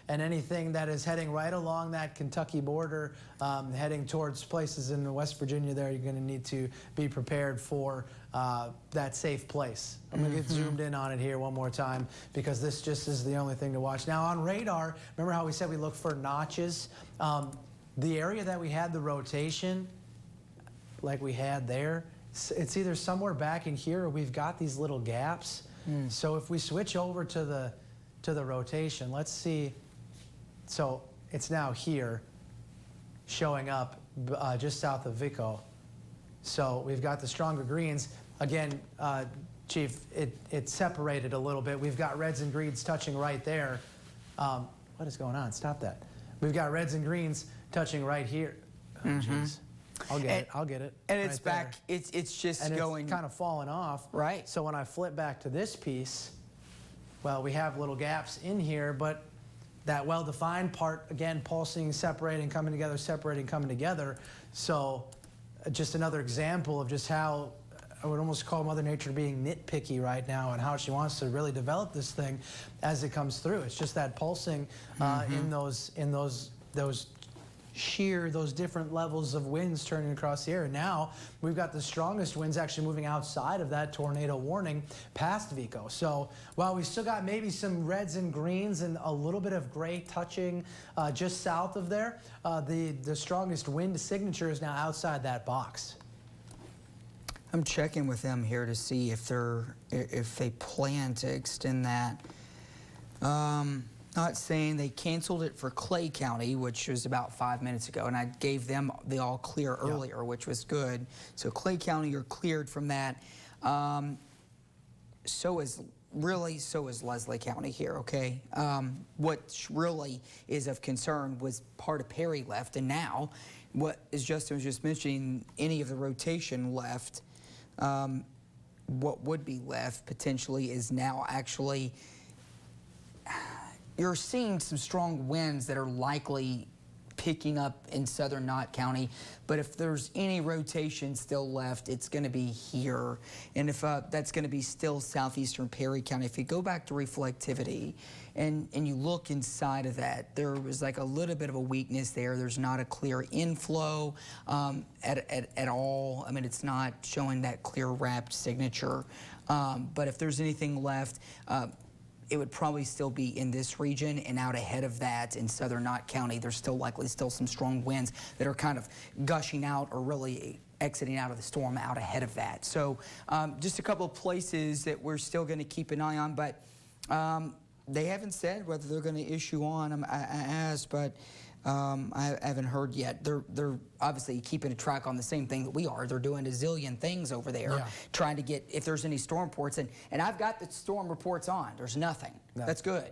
and anything that is heading right along that Kentucky border, heading towards places in West Virginia there, you're going to need to be prepared for that safe place. I'm going to get zoomed in on it here one more time because this just is the only thing to watch. Now on radar, remember how we said we look for notches? The area that we had the rotation, like we had there, it's either somewhere back in here or we've got these little gaps. So if we switch over to the rotation, let's see. So it's now here, showing up just south of Vico. So we've got the stronger greens. Again, Chief, it separated a little bit. We've got reds and greens touching right there. What is going on? Stop that. We've got reds and greens touching right here. Oh, jeez. I'll get it. I'll get it. And it's right back. there. It's just and going. It's kind of falling off. Right. So when I flip back to this piece, well, we have little gaps in here, but that well-defined part, again, pulsing, separating, coming together, separating, coming together. So just another example of just how I would almost call Mother Nature being nitpicky right now and how she wants to really develop this thing as it comes through. It's just that pulsing in those shear, those different levels of winds turning across the air. Now we've got the strongest winds actually moving outside of that tornado warning past Vico. So while we still got maybe some reds and greens and a little bit of gray touching just south of there, the strongest wind signature is now outside that box. I'm checking with them here to see if they plan to extend that. Not saying they canceled it for Clay County, which was about 5 minutes ago, and I gave them the all clear earlier, which was good. So Clay County, you're cleared from that. So is Leslie County here, okay? What really is of concern was part of Perry left, and now, what as Justin was just mentioning, any of the rotation left, what would be left potentially is now actually, you're seeing some strong winds that are likely picking up in southern Knott County, but if there's any rotation still left, it's going to be here. And if that's going to be still southeastern Perry County, if you go back to reflectivity and you look inside of that, there was like a little bit of a weakness there. There's not a clear inflow at all. I mean, it's not showing that clear wrapped signature. But if there's anything left, it would probably still be in this region, and out ahead of that in southern Knott County, there's still likely some strong winds that are kind of gushing out or really exiting out of the storm out ahead of that. So just a couple of places that we're still going to keep an eye on, but they haven't said whether they're going to issue on. I asked, but I haven't heard yet. They're obviously keeping a track on the same thing that we are. They're doing a zillion things over there, trying to get if there's any storm reports. And I've got the storm reports on. There's nothing. No. That's good.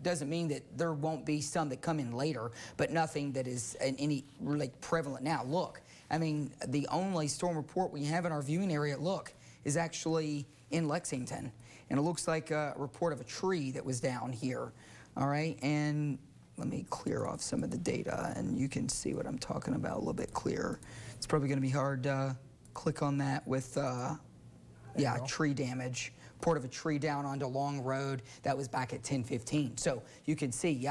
Doesn't mean that there won't be some that come in later, but nothing that is any really prevalent now. Look, I mean, the only storm report we have in our viewing area, look, is actually in Lexington. And it looks like a report of a tree that was down here. All right, and let me clear off some of the data, and you can see what I'm talking about a little bit clearer. It's probably going to be hard to click on that with, tree damage. Report of a tree down onto Long Road. That was back at 10:15. So you can see,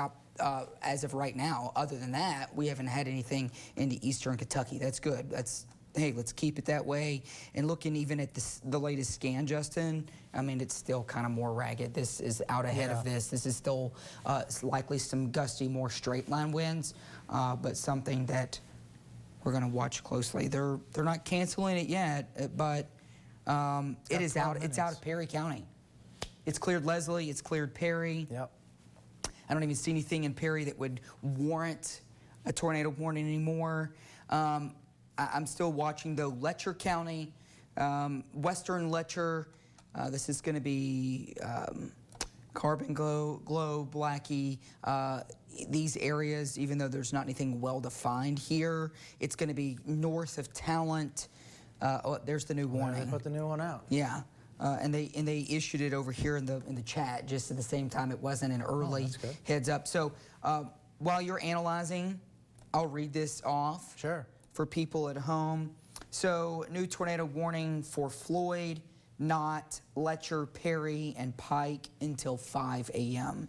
as of right now, other than that, we haven't had anything into eastern Kentucky. That's good. That's hey, let's keep it that way. And looking even at the latest scan, Justin, I mean, it's still kind of more ragged. This is out ahead of this. This is still likely some gusty, more straight line winds, but something that we're going to watch closely. They're not canceling it yet, but it is out. It's out of Perry County. It's cleared Leslie. It's cleared Perry. Yep. I don't even see anything in Perry that would warrant a tornado warning anymore. I'm still watching, though, Letcher County, western Letcher. This is going to be Carbon Glow, Blackie. These areas, even though there's not anything well-defined here, it's going to be north of Talent. Oh, there's the new warning. They put the new one out. Yeah. And they issued it over here in the chat just at the same time. It wasn't an early heads up. So while you're analyzing, I'll read this off for people at home. So new tornado warning for Floyd, Knott, Letcher, Perry, and Pike until 5 a.m.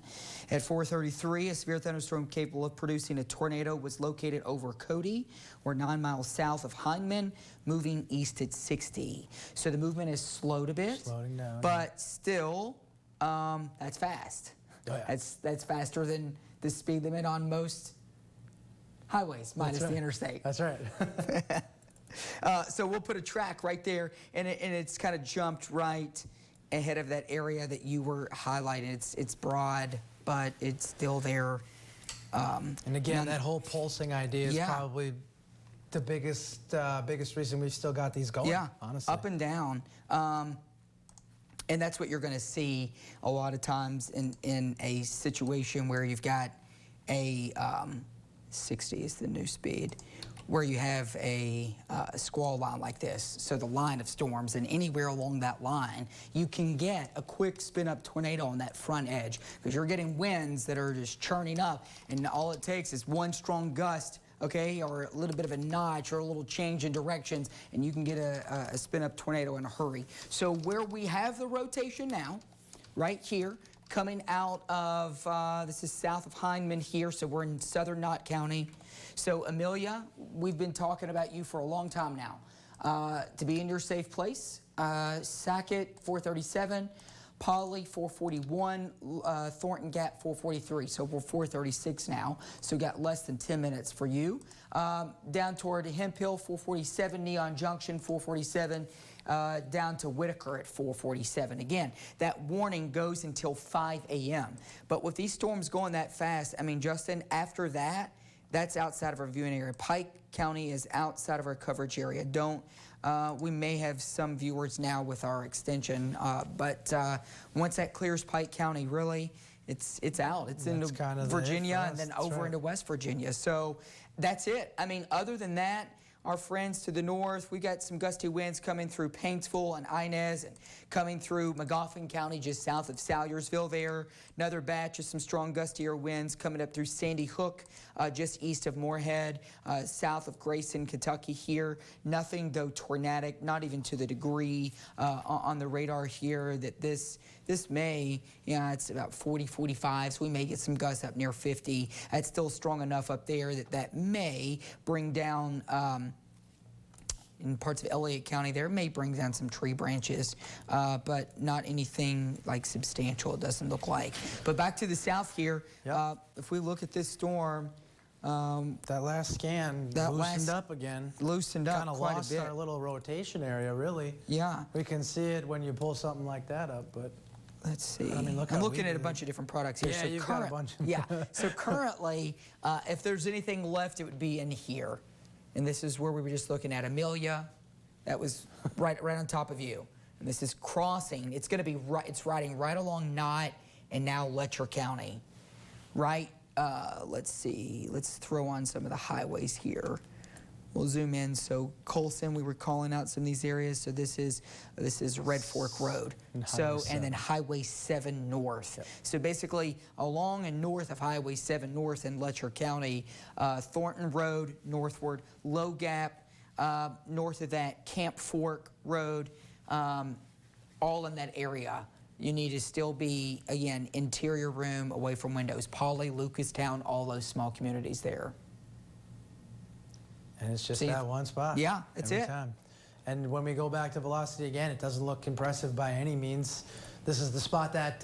At 4:33, a severe thunderstorm capable of producing a tornado was located over Cody, or 9 miles south of Hindman, moving east at 60. So the movement is slowed a bit, Slowing down, but still, that's fast. Oh, yeah. That's faster than the speed limit on most highways, minus the interstate. That's right. So we'll put a track right there, and it's kind of jumped right ahead of that area that you were highlighting. It's broad, but it's still there. And again, that whole pulsing idea is probably the biggest reason we've still got these going. Yeah, honestly, up and down. And that's what you're going to see a lot of times in a situation where you've got a 60 is the new speed, where you have a squall line like this. So the line of storms, and anywhere along that line, you can get a quick spin-up tornado on that front edge, because you're getting winds that are just churning up, and all it takes is one strong gust, okay, or a little bit of a notch or a little change in directions, and you can get a spin-up tornado in a hurry. So where we have the rotation now, right here, coming out of, this is south of Hindman here, so we're in southern Knott County. So Amelia, we've been talking about you for a long time now. To be in your safe place, Sackett 437, Polly 441, Thornton Gap 443. So we're 436 now, so got less than 10 minutes for you. Down toward Hemp Hill 447, Neon Junction 447, down to Whitaker at 447. Again, that warning goes until 5 a.m. But with these storms going that fast, I mean, Justin, after that, that's outside of our viewing area. Pike County is outside of our coverage area. We may have some viewers now with our extension, but once that clears Pike County, really, it's out. It's into Virginia and then over into West Virginia. So that's it. I mean, other than that, our friends to the north, we got some gusty winds coming through Paintsville and Inez, and coming through Magoffin County just south of Salyersville there. Another batch of some strong gustier winds coming up through Sandy Hook, just east of Moorhead, south of Grayson, Kentucky here. Nothing, though, tornadic, not even to the degree on the radar here that this may, it's about 40, 45, so we may get some gusts up near 50. That's still strong enough up there that may bring down, in parts of Elliott County there, may bring down some tree branches, but not anything like substantial, it doesn't look like. But back to the south here, if we look at this storm, that last scan loosened up again. Loosened up quite a bit. Kind of lost our little rotation area, really. Yeah. We can see it when you pull something like that up, but let's see. I mean, I'm looking at a bunch of different products here. Yeah, so you've got a bunch. So currently, if there's anything left, it would be in here. And this is where we were just looking at Amelia. That was right on top of you. And this is crossing. It's going to be right. It's riding right along Knott and now Letcher County. Right. Let's see. Let's throw on some of the highways here. We'll zoom in. So Colson, we were calling out some of these areas. So this is Red Fork Road. And then Highway 7 North. Yep. So basically along and north of Highway 7 North in Letcher County, Thornton Road northward, Low Gap north of that, Camp Fork Road, all in that area. You need to still be, again, interior room, away from windows. Pauley, Lucastown, all those small communities there. And it's just See, that one spot. yeah, that's every it. time. And when we go back to velocity again, it doesn't look impressive by any means. This is the spot that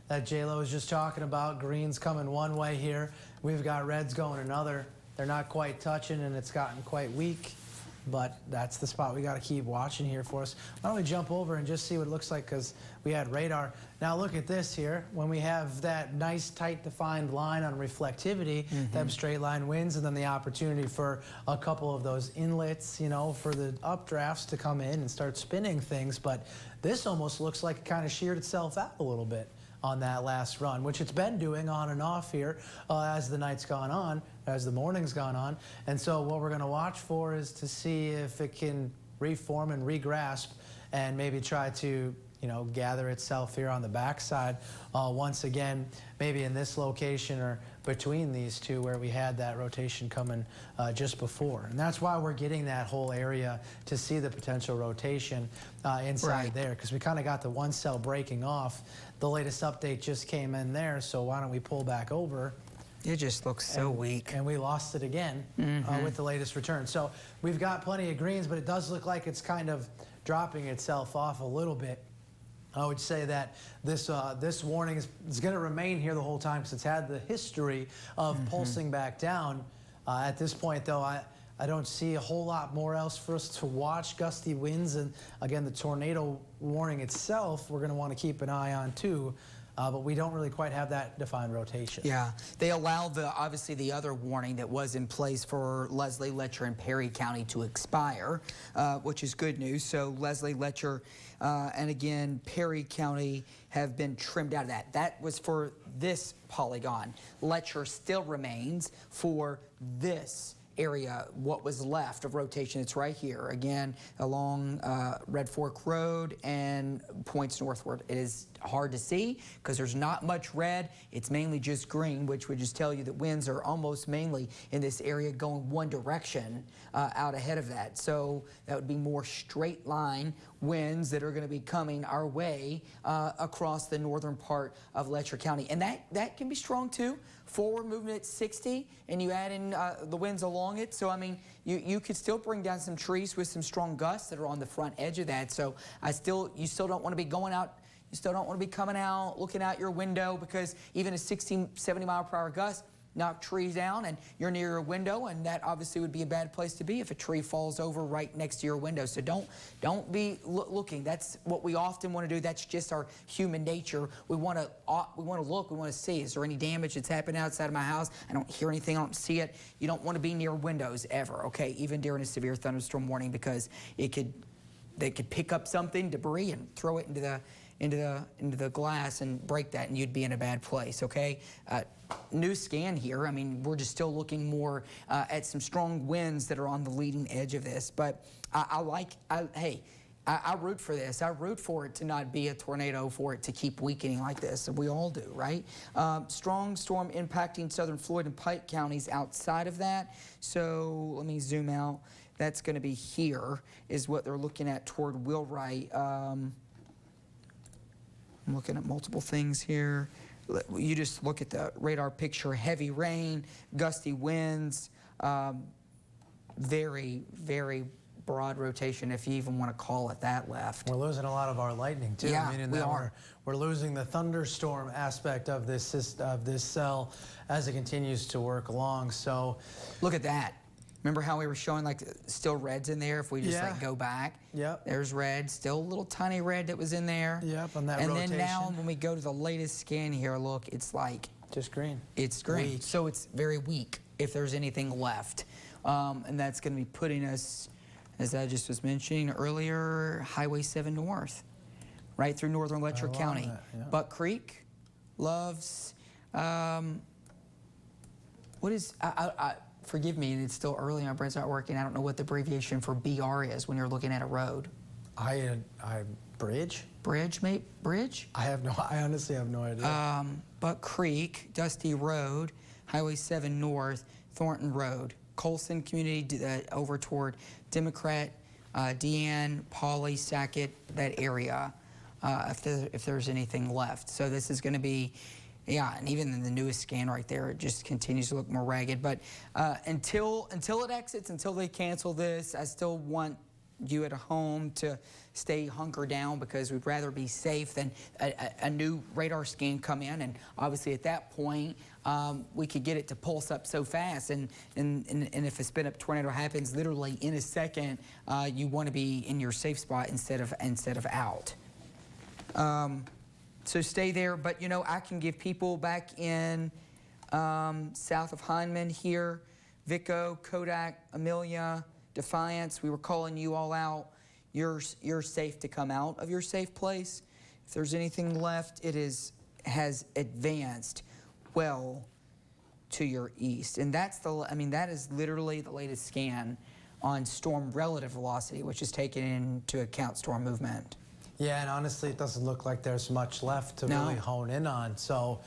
that J-Lo was just talking about. Green's coming one way here. We've got reds going another. They're not quite touching, and it's gotten quite weak. But that's the spot we got to keep watching here for us. Why don't we jump over and just see what it looks like, because we had radar. Now look at this here. When we have that nice, tight, defined line on reflectivity, them straight line winds, and then the opportunity for a couple of those inlets, you know, for the updrafts to come in and start spinning things. But this almost looks like it kind of sheared itself out a little bit on that last run, which it's been doing on and off here as the night's gone on, as the morning's gone on. And so what we're going to watch for is to see if it can reform and regrasp and maybe try to, you know, gather itself here on the backside once again, maybe in this location or between these two where we had that rotation coming just before. And that's why we're getting that whole area to see the potential rotation inside there, because we kind of got the one cell breaking off. The latest update just came in there, so why don't we pull back over? It just looks so weak. And we lost it again with the latest return. So we've got plenty of greens, but it does look like it's kind of dropping itself off a little bit. I would say that this this warning is going to remain here the whole time because it's had the history of pulsing back down. At this point, though, I don't see a whole lot more else for us to watch. Gusty winds and, again, the tornado warning itself, we're going to want to keep an eye on, too. But we don't really quite have that defined rotation. Yeah, they allowed obviously the other warning that was in place for Leslie, Letcher, and Perry County to expire, which is good news. So Leslie, Letcher, and again, Perry County have been trimmed out of that. That was for this polygon. Letcher still remains for this area, what was left of rotation. It's right here, again, along Red Fork Road and points northward. It is hard to see because there's not much red. It's mainly just green, which would just tell you that winds are almost mainly in this area going one direction out ahead of that. So that would be more straight line winds that are going to be coming our way across the northern part of Letcher County. And that can be strong too. Forward movement at 60, and you add in the winds along it. So, I mean, you could still bring down some trees with some strong gusts that are on the front edge of that. So you still don't want to be going out. You still don't want to be coming out, looking out your window, because even a 60, 70 mile per hour gust knock trees down and you're near your window, and that obviously would be a bad place to be if a tree falls over right next to your window. So don't be looking. That's what we often want to do. That's just our human nature. We want to look. We want to see, is there any damage that's happened outside of my house? I don't hear anything. I don't see it. You don't want to be near windows ever, okay? Even during a severe thunderstorm warning, because they could pick up something, debris, and throw it into the glass and break that, and you'd be in a bad place, okay? New scan here. I mean, we're just still looking more at some strong winds that are on the leading edge of this. But I root for this. I root for it to not be a tornado, for it to keep weakening like this. We all do, right? Strong storm impacting southern Floyd and Pike counties outside of that. So let me zoom out. That's going to be here, is what they're looking at toward Wheelwright. I'm looking at multiple things here. You just look at the radar picture: heavy rain, gusty winds, very, very broad rotation, if you even want to call it that, left. We're losing a lot of our lightning too. Yeah, meaning we that are. We're losing the thunderstorm aspect of this cell as it continues to work along. So look at that. Remember how we were showing like still reds in there? If we just like go back, there's red, still a little tiny red that was in there. Yep, on that and rotation. then now when we go to the latest scan here, look, it's like just green. It's green, weak. So it's very weak if there's anything left, and that's going to be putting us, as I just was mentioning earlier, Highway 7 North, right through northern Letcher County. Buck Creek, Loves, what is, forgive me, and it's still early, my brain's not working. I don't know what the abbreviation for BR is when you're looking at a road. Bridge? Bridge, mate? Bridge? I honestly have no idea. Buck Creek, Dusty Road, Highway 7 North, Thornton Road, Colson Community over toward Democrat, Deanne, Pauley, Sackett, that area, if there's anything left. So this is going to be Yeah, and even in the newest scan right there, it just continues to look more ragged. But until it exits, until they cancel this, I still want you at home to stay hunkered down, because we'd rather be safe than a new radar scan come in. And obviously at that point, we could get it to pulse up so fast. And if a spin up tornado happens literally in a second, you want to be in your safe spot instead of out. So stay there. But you know, I can give people back in south of Hindman here, Vico, Kodak, Amelia, Defiance, we were calling you all out. You're safe to come out of your safe place. If there's anything left, it has advanced well to your east. And that's that is literally the latest scan on storm relative velocity, which is taking into account storm movement. Yeah, and honestly, it doesn't look like there's much left to really hone in on. So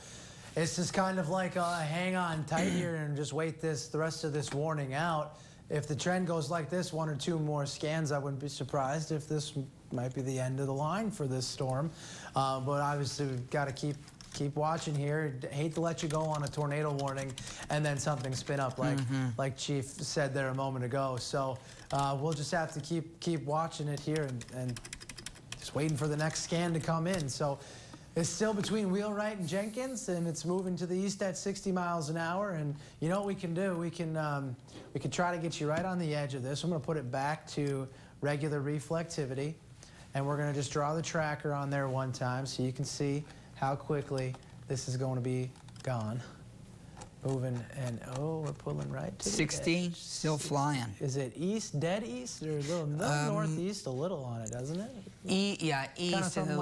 it's just kind of like hang on tight here and just wait the rest of this warning out. If the trend goes like this, 1 or 2 more scans, I wouldn't be surprised if this might be the end of the line for this storm. But obviously, we've got to keep watching here. Hate to let you go on a tornado warning and then something spin up like Chief said there a moment ago. So we'll just have to keep watching it here and just waiting for the next scan to come in. So it's still between Wheelwright and Jenkins, and it's moving to the east at 60 miles an hour. And you know what we can do? We can try to get you right on the edge of this. I'm going to put it back to regular reflectivity, and we're going to just draw the tracker on there one time so you can see how quickly this is going to be gone. Moving, and oh, we're pulling right to 60, the still flying. Is it east, dead east, or a little northeast a little on it, doesn't it? Yeah, east and a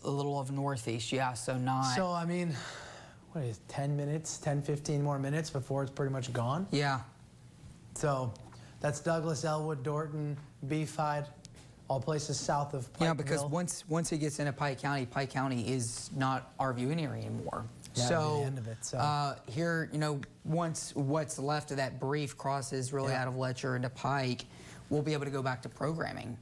little of northeast, yeah, so not. So, I mean, what is it, 10 minutes, 10, 15 more minutes before it's pretty much gone? Yeah. So that's Douglas, Elwood, Dorton, Beefhide, all places south of Pikeville. Yeah, because once it gets into Pike County is not our viewing area anymore. So, the end of it, so. Here, you know, once what's left of that brief crosses really out of Letcher into Pike, we'll be able to go back to programming.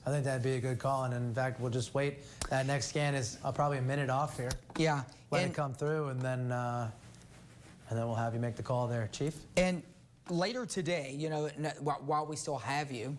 I think that'd be a good call, and in fact, we'll just wait. That next scan is probably a minute off here. Yeah. Let it come through, and then we'll have you make the call there, Chief. And later today, you know, while we still have you,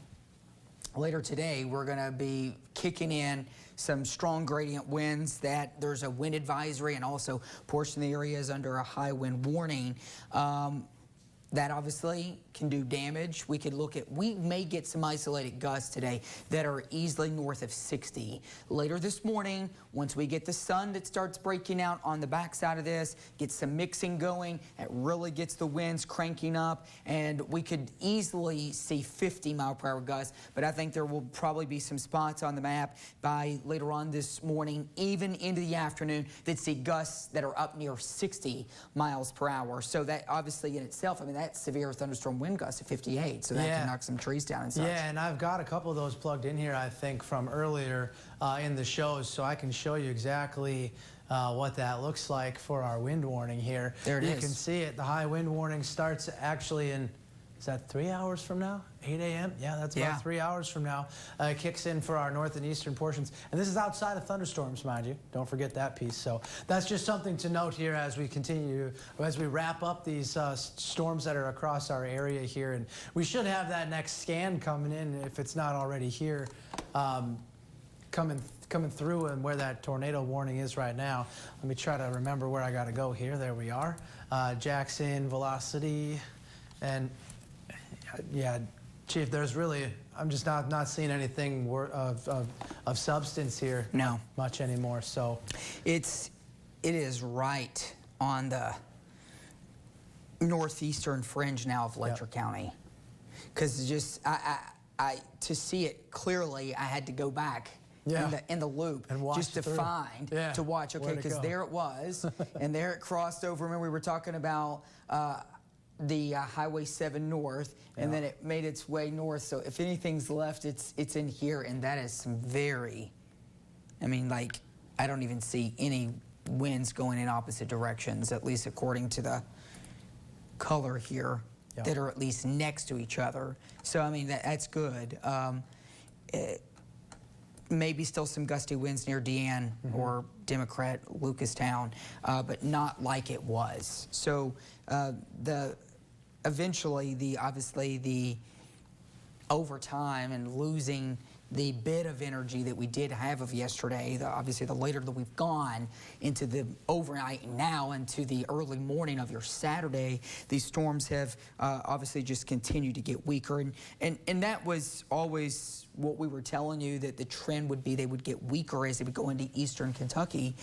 later today, we're going to be kicking in some strong gradient winds. That there's a wind advisory, and also a portion of the area is under a high wind warning. That obviously can do damage. We may get some isolated gusts today that are easily north of 60. Later this morning, once we get the sun that starts breaking out on the backside of this, get some mixing going, it really gets the winds cranking up, and we could easily see 50-mile-per-hour gusts. But I think there will probably be some spots on the map by later on this morning, even into the afternoon, that see gusts that are up near 60 miles per hour. So that obviously in itself, I mean, that's severe thunderstorm wind gusts at 58, so that can knock some trees down and such. Yeah, and I've got a couple of those plugged in here, I think, from earlier in the shows, so I can show you exactly what that looks like for our wind warning here. There it is. You can see it. The high wind warning starts actually in, is that 3 hours from now? 8 a.m.? Yeah, that's about 3 hours from now. It kicks in for our north and eastern portions. And this is outside of thunderstorms, mind you. Don't forget that piece. So that's just something to note here as we continue, as we wrap up these storms that are across our area here. And we should have that next scan coming in, if it's not already here, coming through, and where that tornado warning is right now. Let me try to remember where I got to go here. There we are. Jackson, velocity, and yeah, Chief, there's really, I'm just not seeing anything of substance here. No. Much anymore, so. It is right on the northeastern fringe now of Letcher County. Because just, to see it clearly, I had to go back in the loop and watch just to find, to watch, okay, because there it was, and there it crossed over. Remember, we were talking about the Highway 7 north, and then it made its way north. So if anything's left, it's in here, and that is some very, I mean, like, I don't even see any winds going in opposite directions, at least according to the color here, that are at least next to each other. So, I mean, that's good. maybe still some gusty winds near Deanne or Democrat, Lucastown, but not like it was. So eventually, obviously the over time and losing the bit of energy that we did have of yesterday, obviously the later that we've gone into the overnight and now into the early morning of your Saturday, these storms have obviously just continued to get weaker. And that was always what we were telling you, that the trend would be they would get weaker as they would go into eastern Kentucky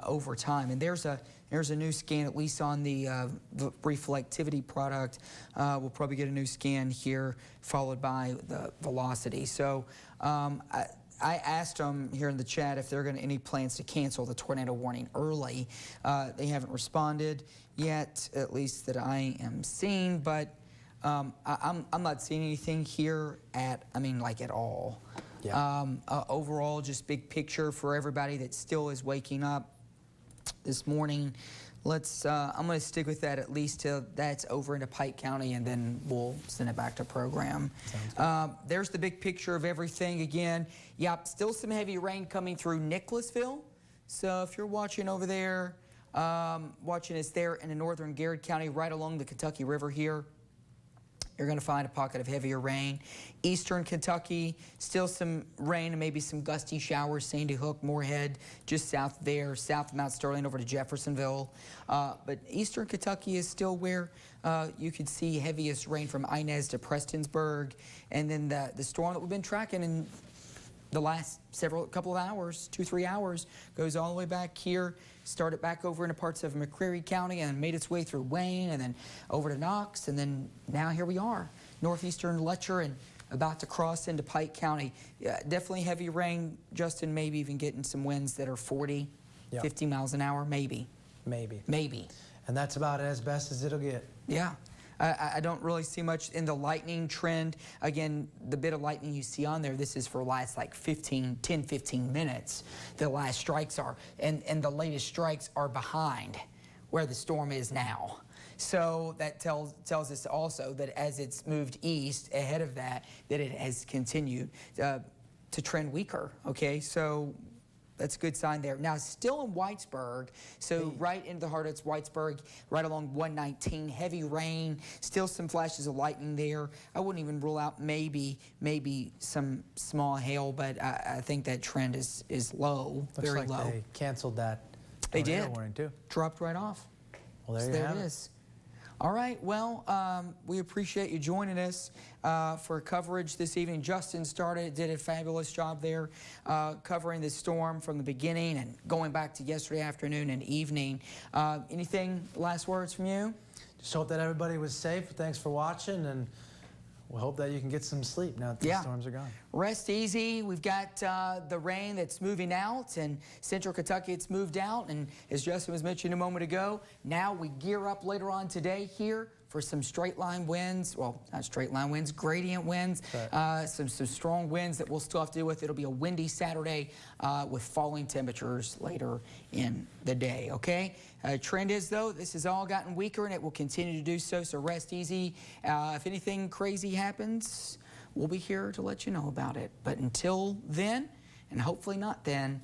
over time. And there's a new scan, at least on the reflectivity product. We'll probably get a new scan here, followed by the velocity. So I asked them here in the chat if there are going to any plans to cancel the tornado warning early. They haven't responded yet, at least that I am seeing. But I'm not seeing anything here at all. Yeah. Overall, just big picture for everybody that still is waking up this morning. I'm going to stick with that at least till that's over into Pike County, and then we'll send it back to program. There's the big picture of everything again. Yep, still some heavy rain coming through Nicholasville. So if you're watching over there, watching us there in the northern Garrett County, right along the Kentucky River here, you're going to find a pocket of heavier rain. Eastern Kentucky, still some rain and maybe some gusty showers. Sandy Hook, Moorhead, just south there, south of Mount Sterling over to Jeffersonville. But Eastern Kentucky is still where you could see heaviest rain from Inez to Prestonsburg. And then the storm that we've been tracking in the last couple of hours, 2-3 hours, goes all the way back here, started back over into parts of McCreary County and made its way through Wayne and then over to Knox, and then now here we are, northeastern Letcher and about to cross into Pike County. Definitely heavy rain, Justin, maybe even getting some winds that are 40, 50 miles an hour, maybe. Maybe. And that's about as best as it'll get. Yeah. I don't really see much in the lightning trend. Again, the bit of lightning you see on there, this is for last like 10, 15 minutes. The last strikes are, and the latest strikes are behind where the storm is now. So that tells us also that as it's moved east ahead of that it has continued to trend weaker, okay? So that's a good sign there. Now, still in Whitesburg, so right into the heart of Whitesburg, right along 119, heavy rain, still some flashes of lightning there. I wouldn't even rule out maybe some small hail, but I think that trend is low, very low. They canceled that They did. warning too. Dropped right off. Well, there So you have it it. is. All right, well, we appreciate you joining us for coverage this evening. Justin did a fabulous job there covering the storm from the beginning and going back to yesterday afternoon and evening. Anything, last words from you? Just hope that everybody was safe. Thanks for watching, and we hope that you can get some sleep now that the storms are gone. Rest easy. We've got the rain that's moving out, and central Kentucky it's moved out. And as Justin was mentioning a moment ago, now we gear up later on today here for some straight line winds. Well, not straight line winds, gradient winds. Right. Some strong winds that we'll still have to deal with. It'll be a windy Saturday with falling temperatures later in the day, okay? Trend is, though, this has all gotten weaker and it will continue to do so, so rest easy. If anything crazy happens, we'll be here to let you know about it. But until then, and hopefully not then,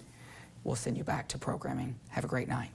we'll send you back to programming. Have a great night.